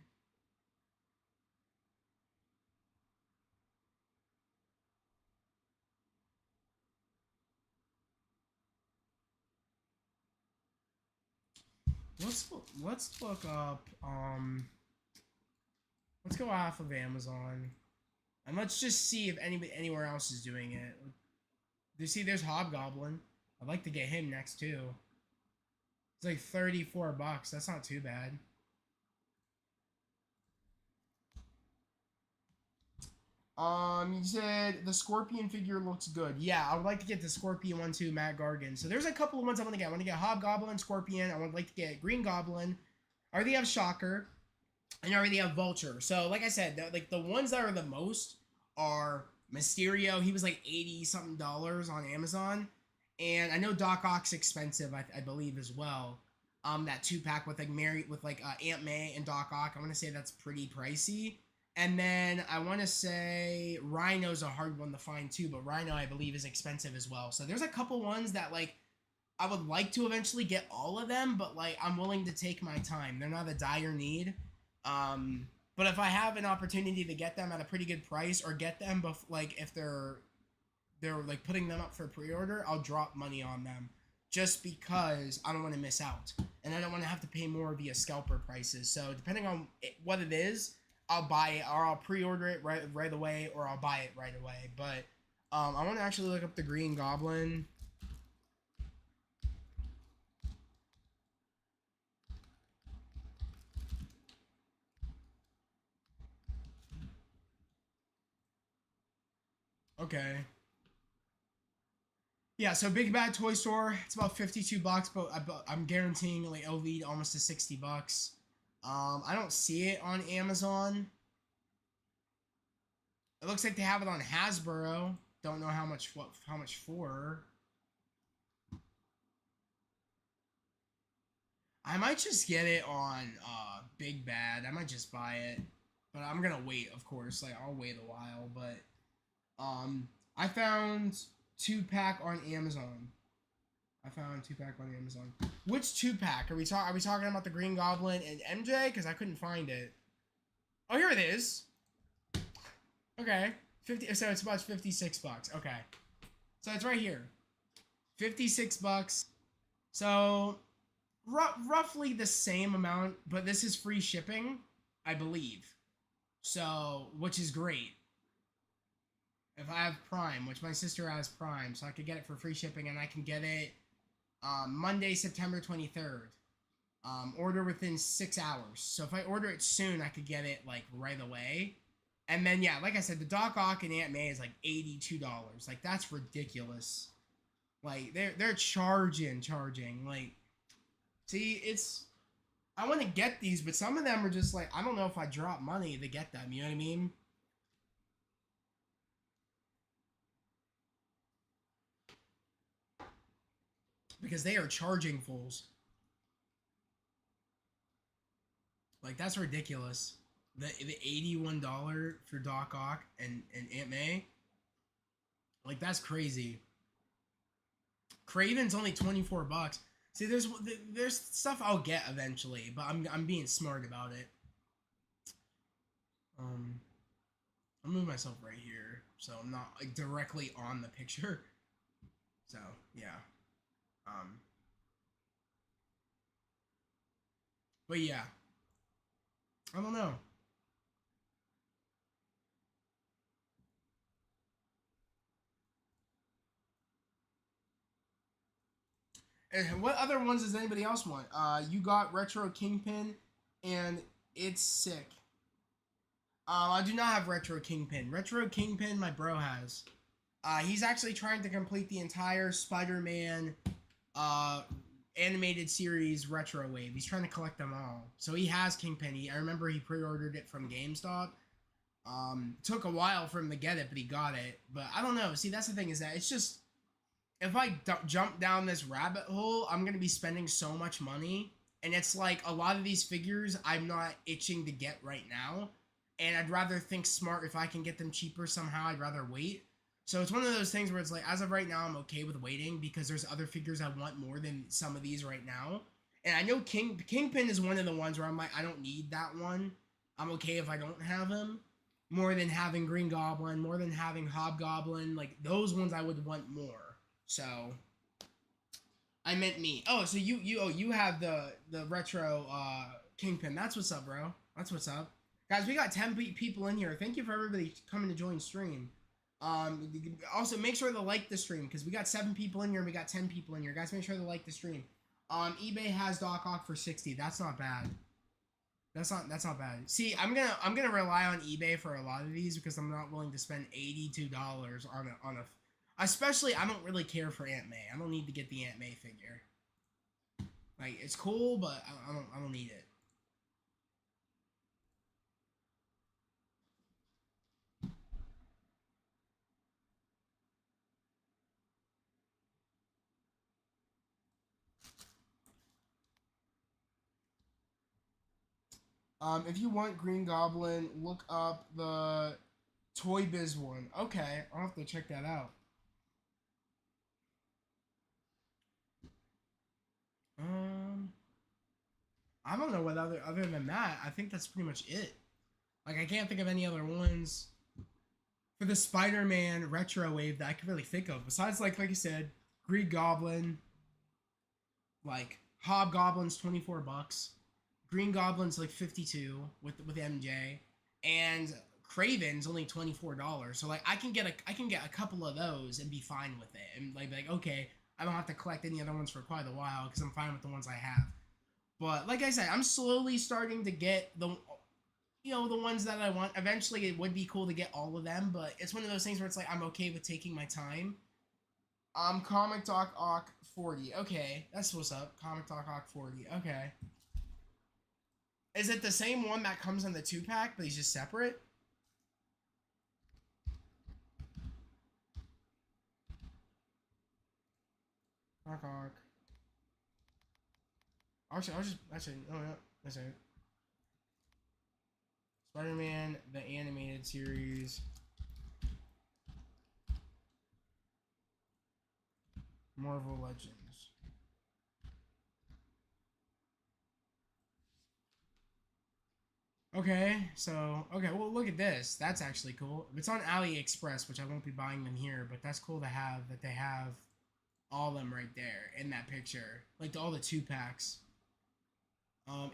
let's look up let's go off of Amazon and let's just see if anybody anywhere else is doing it. You see, there's Hobgoblin. I'd like to get him next too. It's like 34 bucks. That's not too bad. You said the Scorpion figure looks good. Yeah, I would like to get the Scorpion one too, Matt Gargan. So there's a couple of ones I want to get. I want to get Hobgoblin, Scorpion. I would like to get Green Goblin. I already have Shocker, and I already have Vulture. So like I said, like the ones that are the most are Mysterio. He was like $80 something on Amazon, and I know Doc Ock's expensive. I believe as well. That 2-pack with like Aunt May and Doc Ock. I want to say that's pretty pricey. And then I want to say Rhino's a hard one to find too, but Rhino I believe is expensive as well. So there's a couple ones that like I would like to eventually get all of them, but like I'm willing to take my time. They're not a dire need. But if I have an opportunity to get them at a pretty good price or get them like if they're like putting them up for pre-order, I'll drop money on them just because I don't want to miss out. And I don't want to have to pay more via scalper prices. So depending on what it is, I'll buy it or I'll pre-order it right away or I'll buy it right away. But I want to actually look up the Green Goblin. Okay. Yeah, so Big Bad Toy Store, it's about 52 bucks, but I'm guaranteeing like it'll lead almost to 60 bucks. I don't see it on Amazon. It looks like they have it on Hasbro. Don't know how much for. I might just get it on Big Bad. I might just buy it. But I'm gonna wait, of course. Like I'll wait a while, but I found 2-pack on Amazon. Which 2-pack? Are we talking about the Green Goblin and MJ? Because I couldn't find it. Oh, here it is. Okay. 50, so it's about 56 bucks. Okay. So it's right here. 56 bucks. So roughly the same amount, but this is free shipping, I believe. So, which is great. If I have Prime, which my sister has Prime, so I could get it for free shipping, and I can get it Monday, September 23rd. Order within 6 hours. So if I order it soon, I could get it like right away. And then yeah, like I said, the Doc Ock and Aunt May is like $82. Like that's ridiculous. Like they're charging. Like, see, it's I want to get these, but some of them are just like I don't know if I drop money to get them. You know what I mean? Because they are charging fools. Like that's ridiculous. The $81 for Doc Ock and Aunt May. Like that's crazy. Craven's only 24 bucks. See, there's stuff I'll get eventually, but I'm being smart about it. I'll move myself right here so I'm not like directly on the picture. So yeah. But yeah. I don't know. And what other ones does anybody else want? You got Retro Kingpin, and it's sick. I do not have Retro Kingpin. Retro Kingpin, my bro has. He's actually trying to complete the entire Spider-Man animated series retro wave. He's trying to collect them all. So he has Kingpin. I remember he pre-ordered it from GameStop. Took a while for him to get it, but he got it. But I don't know. See, that's the thing is that it's just if I jump down this rabbit hole, I'm going to be spending so much money. And it's like a lot of these figures I'm not itching to get right now. And I'd rather think smart. If I can get them cheaper somehow, I'd rather wait. So it's one of those things where it's like, as of right now, I'm okay with waiting because there's other figures I want more than some of these right now. And I know Kingpin is one of the ones where I'm like, I don't need that one. I'm okay if I don't have him. More than having Green Goblin, more than having Hobgoblin. Like, those ones I would want more. So, I meant me. Oh, so you have the retro Kingpin. That's what's up, bro. That's what's up. Guys, we got 10 people in here. Thank you for everybody coming to join stream. Also make sure to like the stream because we got 7 people in here and we got 10 people in here. Guys, make sure to like the stream. eBay has Doc Ock for 60. That's not bad. That's not bad. See, I'm gonna rely on eBay for a lot of these because I'm not willing to spend $82 on a especially I don't really care for Aunt May. I don't need to get the Aunt May figure. Like it's cool, but I don't need it. If you want Green Goblin, look up the Toy Biz one. Okay, I'll have to check that out. I don't know what other than that. I think that's pretty much it. Like I can't think of any other ones for the Spider-Man retro wave that I could really think of. Besides like I said, Green Goblin, like Hobgoblin's $24. Green Goblin's like 52 with MJ, and Craven's only $24. So like I can get a couple of those and be fine with it, and like okay, I don't have to collect any other ones for quite a while because I'm fine with the ones I have. But like I said, I'm slowly starting to get the the ones that I want. Eventually, it would be cool to get all of them, but it's one of those things where it's like I'm okay with taking my time. Comic Doc Ock 40. Okay, that's what's up. Comic Doc Ock 40. Okay. Is it the same one that comes in the 2-pack, but he's just separate? Doc Ock. Actually, oh yeah, that's it. Spider-Man, the animated series. Marvel Legends. Okay, so, okay, well, look at this. That's actually cool. It's on AliExpress, which I won't be buying them here, but that's cool to have, that they have all of them right there in that picture. Like, all the 2-packs.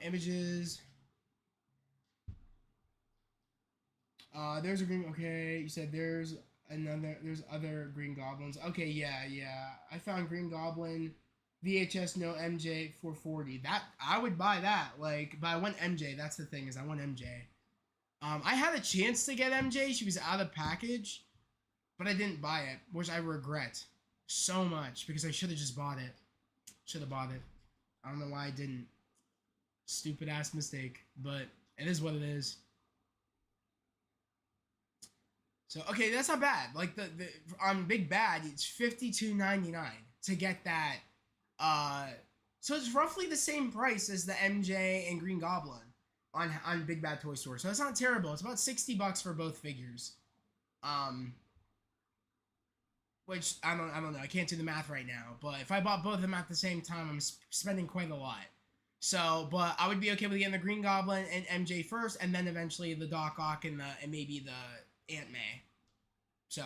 Images. There's a green, okay, you said there's other Green Goblins. Okay, yeah. I found Green Goblin VHS no MJ 440. That I would buy that. Like, but I want MJ. That's the thing, is I want MJ. I had a chance to get MJ. She was out of package, but I didn't buy it, which I regret so much because I should have just bought it. Should have bought it. I don't know why I didn't. Stupid ass mistake, but it is what it is. So okay, that's not bad. Like the on Big Bad, it's $52.99 to get that. So it's roughly the same price as the MJ and Green Goblin on Big Bad Toy Store. So it's not terrible. It's about $60 for both figures. Which I don't know. I can't do the math right now. But if I bought both of them at the same time, I'm spending quite a lot. So, but I would be okay with getting the Green Goblin and MJ first, and then eventually the Doc Ock and maybe the Aunt May. So,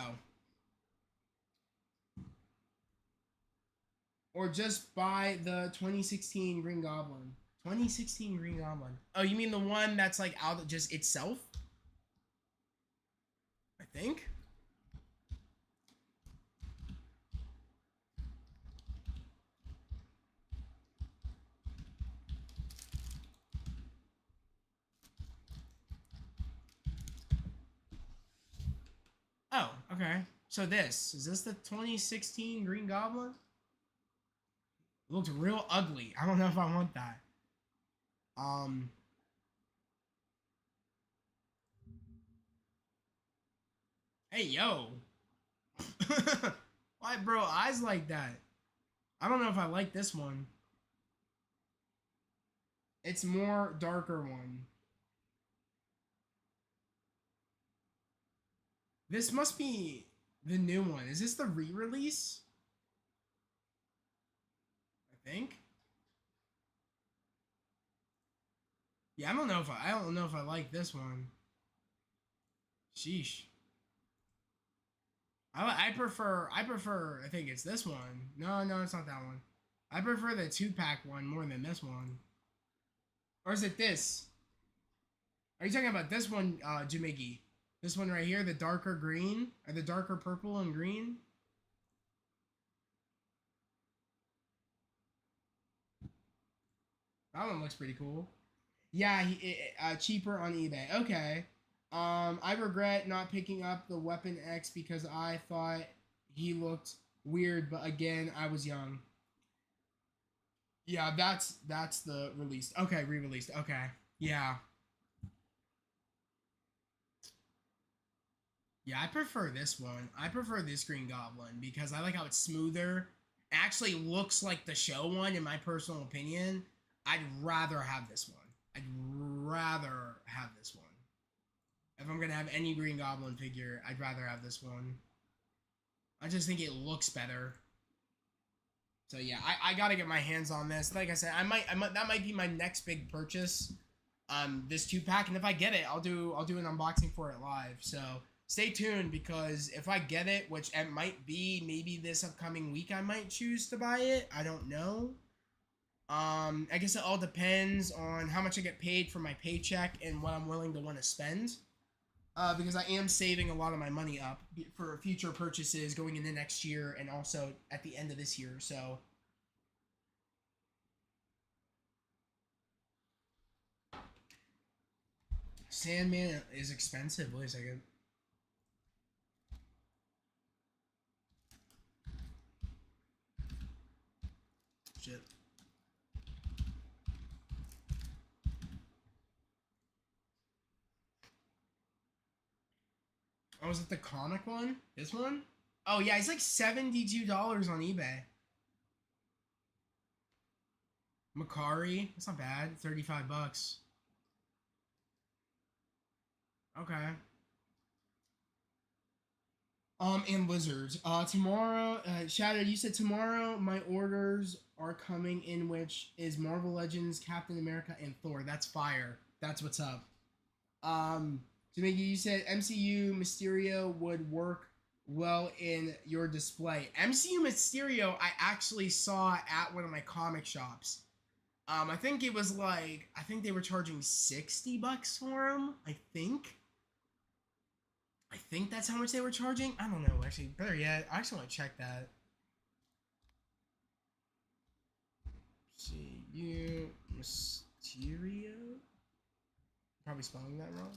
or just buy the 2016 Green Goblin. 2016 Green Goblin. Oh, you mean the one that's like out just itself? I think. Oh, okay. So is this the 2016 Green Goblin? It looks real ugly. I don't know if I want that. Hey, yo. Why, bro, eyes like that? I don't know if I like this one. It's more darker one. This must be the new one. Is this the re-release? I think. Yeah, I don't know if I like this one. Sheesh. I prefer I think it's this one. No, it's not that one. I prefer the 2-pack one more than this one. Or is it this? Are you talking about this one, Jimiggy? This one right here, the darker green? Or the darker purple and green? That one looks pretty cool. Yeah, cheaper on eBay. Okay. I regret not picking up the Weapon X because I thought he looked weird, but again, I was young. Yeah, that's the released. Okay, re-released. Okay. Yeah. Yeah, I prefer this one. I prefer this Green Goblin because I like how it's smoother. It actually looks like the show one, in my personal opinion. I'd rather have this one. I'd rather have this one. If I'm gonna have any Green Goblin figure, I'd rather have this one. I just think it looks better. So yeah, I gotta get my hands on this. Like I said, I might that might be my next big purchase. This 2-pack, and if I get it, I'll do an unboxing for it live. So stay tuned, because if I get it, which it might be maybe this upcoming week, I might choose to buy it. I don't know. I guess it all depends on how much I get paid for my paycheck and what I'm willing to want to spend. Because I am saving a lot of my money up for future purchases going into next year and also at the end of this year. So Sandman is expensive. Wait a second. Shit. Oh, is it the comic one? This one? Oh yeah, it's like $72 on eBay. Makari, that's not bad. 35 bucks. Okay. And Lizards. Tomorrow, Shadow, you said tomorrow my orders are coming in, which is Marvel Legends, Captain America, and Thor. That's fire. That's what's up. Jamaica, you said MCU Mysterio would work well in your display. MCU Mysterio, I actually saw at one of my comic shops. I think it was like, I think they were charging 60 bucks for him. I think that's how much they were charging. I don't know, actually. Better yet, I actually want to check that. MCU Mysterio? Probably spelling that wrong.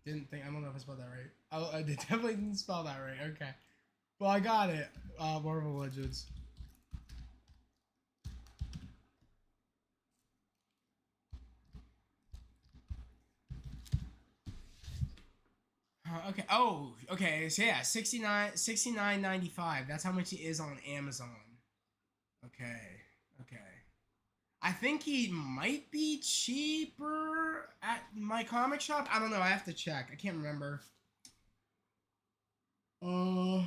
I don't know if I spelled that right. I definitely didn't spell that right. Okay. Well, I got it. Marvel Legends. Okay. Oh, okay. So yeah, 69.95. That's how much it is on Amazon. Okay. Okay. I think he might be cheaper at my comic shop. I don't know. I have to check. I can't remember. QT,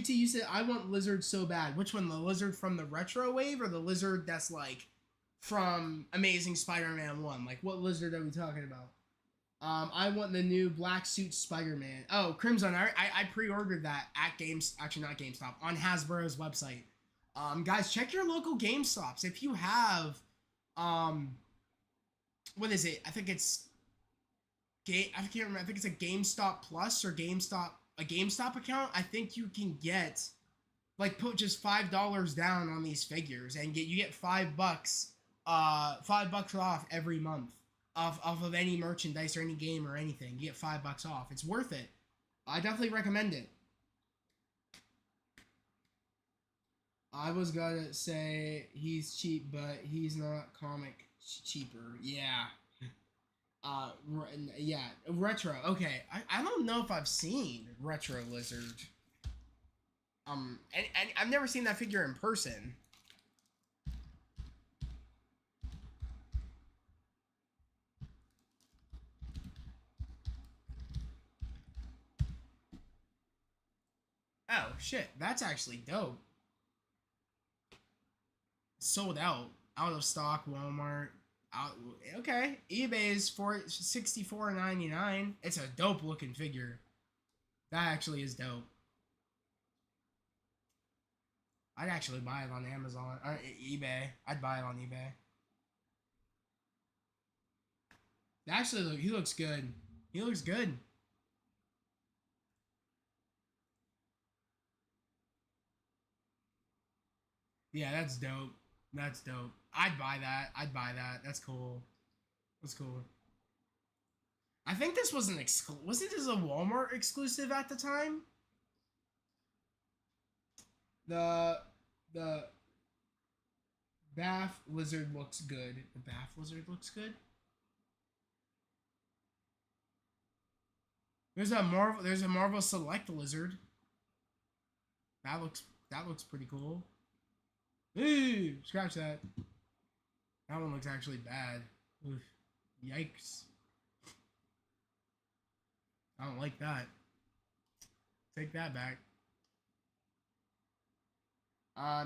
you said I want Lizard so bad. Which one? The Lizard from the retro wave, or the Lizard that's like from Amazing Spider-Man 1? Like, what Lizard are we talking about? I want the new black suit Spider-Man. Oh, Crimson. I pre-ordered that at actually not GameStop, on Hasbro's website. Guys, check your local GameStops. If you have, what is it? I think it's I can't remember. I think it's a GameStop Plus or a GameStop account. I think you can get, like, put just $5 down on these figures and you get $5, $5 off every month off of any merchandise or any game or anything. You get $5 off. It's worth it. I definitely recommend it. I was gonna say he's cheap, but he's not comic cheaper. Yeah. Yeah, retro. Okay, I don't know if I've seen Retro Lizard. And I've never seen that figure in person. Oh shit, that's actually dope. Sold out of stock. Walmart. Out. Okay, eBay is for $64.99. It's a dope looking figure. That actually is dope. I'd actually buy it on Amazon or eBay. I'd buy it on eBay. Actually, he looks good. He looks good. Yeah, that's dope. That's dope. I'd buy that. I'd buy that. That's cool. That's cool. I think this was an wasn't this a Walmart exclusive at the time? The the bath lizard looks good. The bath lizard looks good. There's a Marvel Select lizard. That looks pretty cool. Ooh, scratch that. That one looks actually bad. Oof. Yikes. I don't like that. Take that back.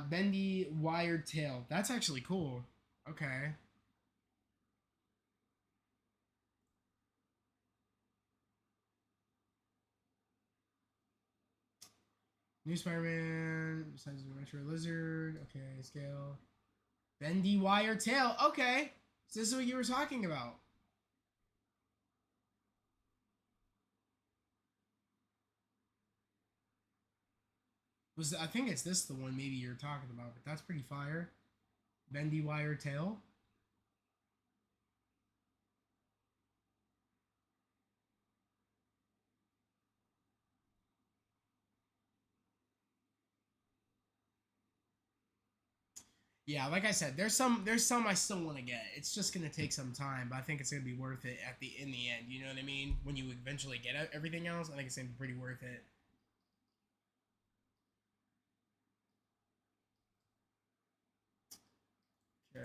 Bendy wired tail. That's actually cool. Okay. New Spider-Man. Besides the retro lizard. Okay, scale. Bendy wire tail. Okay. So this is what you were talking about. I think it's this the one maybe you're talking about, but that's pretty fire. Bendy wire tail. Yeah, like I said, there's some I still want to get. It's just gonna take some time, but I think it's gonna be worth it in the end. You know what I mean? When you eventually get everything else, I think it's gonna be pretty worth it. Okay.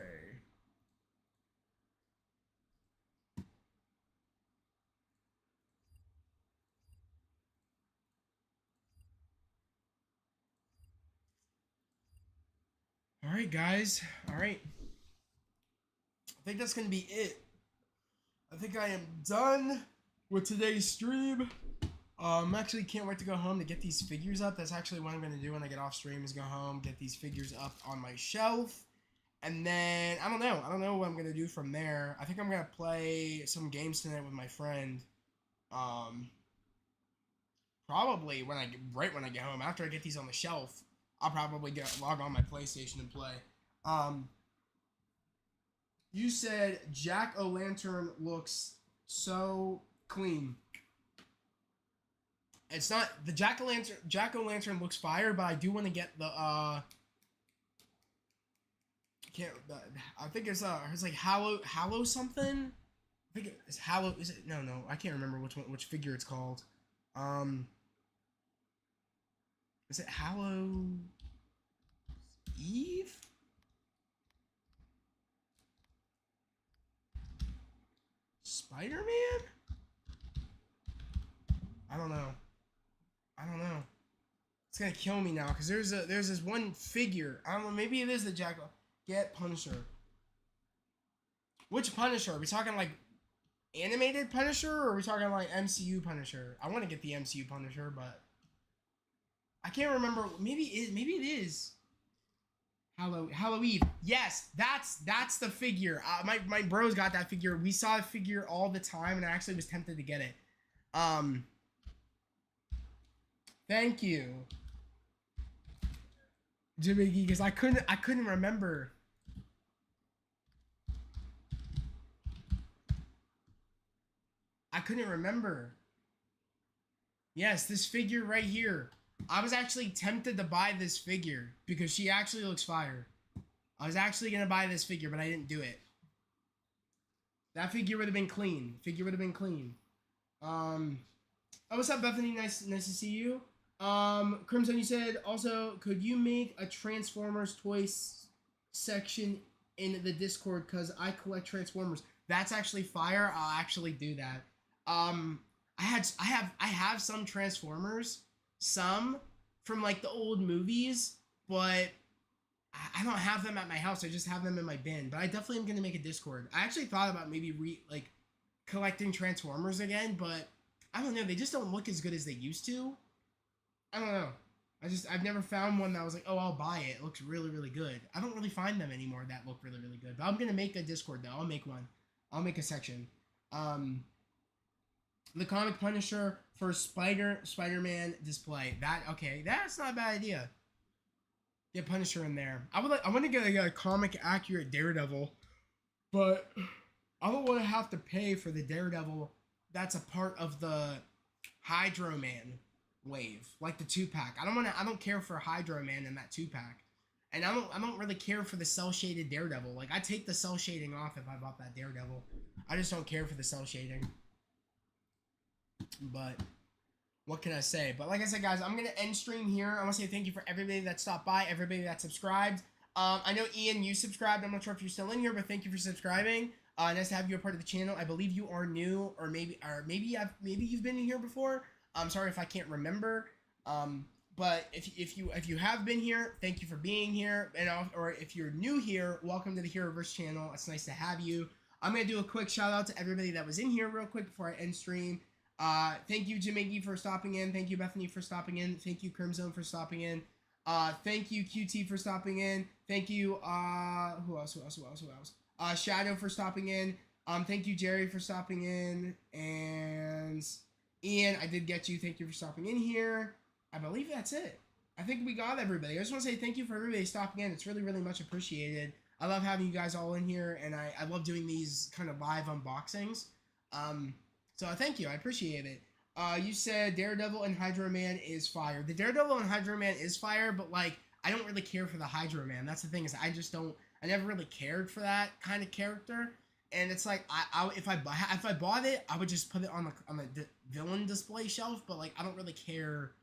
All right, guys. All right. I think that's gonna be it. I think I am done with today's stream. Actually can't wait to go home to get these figures up. That's actually what I'm gonna do when I get off stream is go home, get these figures up on my shelf. And then I don't know. I don't know what I'm gonna do from there. I think I'm gonna play some games tonight with my friend. Um, Probably right when I get home. After I get these on the shelf, I'll probably log on my PlayStation and play. Um, you said Jack O' Lantern looks so clean. It's not the Jack O' Lantern looks fire, but I do want to get the can't I think it's like Hallow something. I think it's Hallow. Is it? No, I can't remember which figure it's called. Is it Hallow Eve? Spider-Man? I don't know. It's gonna kill me now because there's this one figure. I don't know. Maybe it is the Jack. Get Punisher. Which Punisher? Are we talking like animated Punisher, or are we talking like MCU Punisher? I want to get the MCU Punisher, but I can't remember. Maybe it is. Halloween. Yes, that's the figure. My bros got that figure. We saw a figure all the time, and I actually was tempted to get it. Thank you, Jimmy, because I couldn't remember. I couldn't remember. Yes, this figure right here. I was actually tempted to buy this figure because she actually looks fire. I was actually gonna buy this figure, but I didn't do it. That figure would have been clean. Oh, what's up, Bethany? Nice to see you. Crimson, you said also, could you make a Transformers toys section in the Discord? Cause I collect Transformers. That's actually fire. I'll actually do that. I have some Transformers, some from like the old movies, but I don't have them at my house. I just have them in my bin. But I definitely am gonna make a Discord. I actually thought about maybe collecting Transformers again, but I don't know. They just don't look as good as they used to. I don't know. I've never found one that was like, oh, I'll buy it. It looks really, really good. I don't really find them anymore that look really, really good. But I'm gonna make a Discord though. I'll make one. I'll make a section. The comic Punisher for Spider-Man display. That okay? That's not a bad idea. Get Punisher in there. I want to get a comic accurate Daredevil, but I don't want to have to pay for the Daredevil that's a part of the Hydro Man wave, like the 2-pack. I don't care for Hydro Man in that 2-pack. And I don't really care for the cell shaded Daredevil. Like I take the cell shading off if I bought that Daredevil. I just don't care for the cell shading. But what can I say? But like I said, guys, I'm gonna end stream here. I want to say thank you for everybody that stopped by, everybody that subscribed. I know Ian, you subscribed. I'm not sure if you're still in here, but thank you for subscribing. Nice to have you a part of the channel. I believe you are new, or maybe you've been in here before. I'm sorry if I can't remember. But if you have been here, thank you for being here. Or if you're new here, welcome to the Heroverse channel. It's nice to have you. I'm gonna do a quick shout out to everybody that was in here real quick before I end stream. Thank you, Jamaica, for stopping in. Thank you, Bethany, for stopping in. Thank you, Crimson, for stopping in. Thank you, QT, for stopping in. Thank you, who else? Shadow, for stopping in. Thank you, Jerry, for stopping in. And Ian, I did get you. Thank you for stopping in here. I believe that's it. I think we got everybody. I just want to say thank you for everybody stopping in. It's really, really much appreciated. I love having you guys all in here, and I love doing these kind of live unboxings. So thank you. I appreciate it. You said Daredevil and Hydro Man is fire. The Daredevil and Hydro Man is fire, but like I don't really care for the Hydro Man. That's the thing, is I just don't. I never really cared for that kind of character, and it's like if I bought it, I would just put it on the villain display shelf. But like I don't really care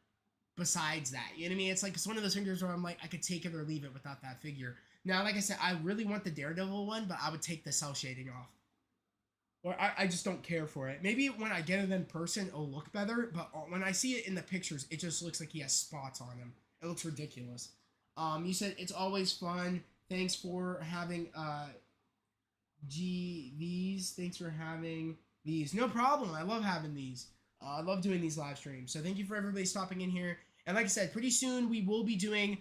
besides that. You know what I mean? It's like it's one of those figures where I'm like I could take it or leave it without that figure. Now, like I said, I really want the Daredevil one, but I would take the cell shading off. Or I just don't care for it. Maybe when I get it in person, it'll look better. But when I see it in the pictures, it just looks like he has spots on him. It looks ridiculous. You said it's always fun. Thanks for having these. Thanks for having these. No problem. I love having these. I love doing these live streams. So thank you for everybody stopping in here. And like I said, pretty soon we will be doing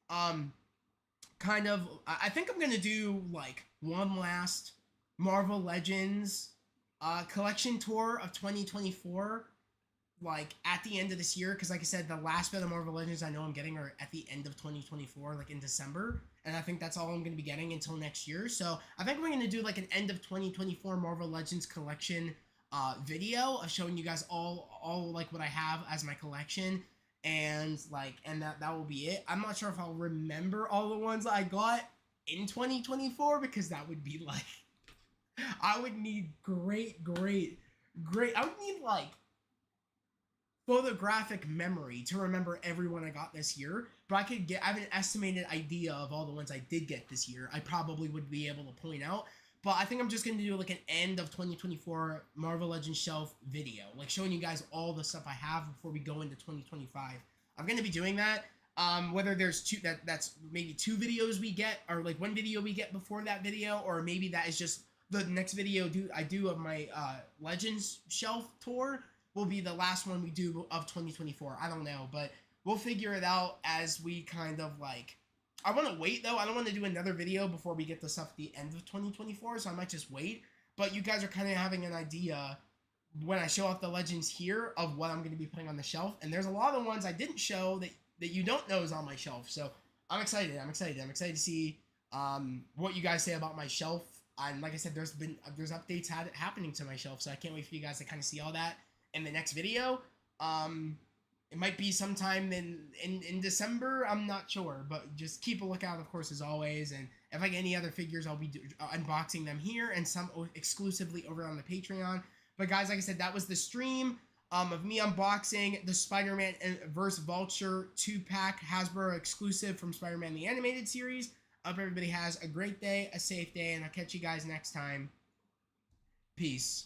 kind of. I think I'm gonna do like one last Marvel Legends collection tour of 2024, like at the end of this year, because like I said, the last bit of Marvel Legends I know I'm getting are at the end of 2024, like in December, and I think that's all I'm going to be getting until next year. So I think we're going to do like an end of 2024 Marvel Legends collection video of showing you guys all like what I have as my collection, and that will be it. I'm not sure if I'll remember all the ones I got in 2024, because that would be like I would need great. I would need like photographic memory to remember everyone I got this year. But I have an estimated idea of all the ones I did get this year. I probably would be able to point out. But I think I'm just going to do like an end of 2024 Marvel Legends shelf video, like showing you guys all the stuff I have before we go into 2025. I'm going to be doing that. Whether there's that's maybe 2 videos we get, or like 1 video we get before that video, or maybe that is just the next video I do of my Legends shelf tour will be the last one we do of 2024. I don't know, but we'll figure it out as we kind of like. I want to wait though. I don't want to do another video before we get the stuff at the end of 2024, so I might just wait. But you guys are kind of having an idea when I show off the Legends here of what I'm going to be putting on the shelf. And there's a lot of ones I didn't show that you don't know is on my shelf. So I'm excited. I'm excited to see what you guys say about my shelf. And like I said, there's updates happening to my shelf, so I can't wait for you guys to kind of see all that in the next video. It might be sometime in December. I'm not sure, but just keep a lookout, of course, as always. And if I get any other figures, I'll be unboxing them here and some exclusively over on the Patreon. But guys, like I said, that was the stream of me unboxing the Spider-Man vs. Vulture 2-pack Hasbro exclusive from Spider-Man the Animated Series. I hope everybody has a great day, a safe day, and I'll catch you guys next time. Peace.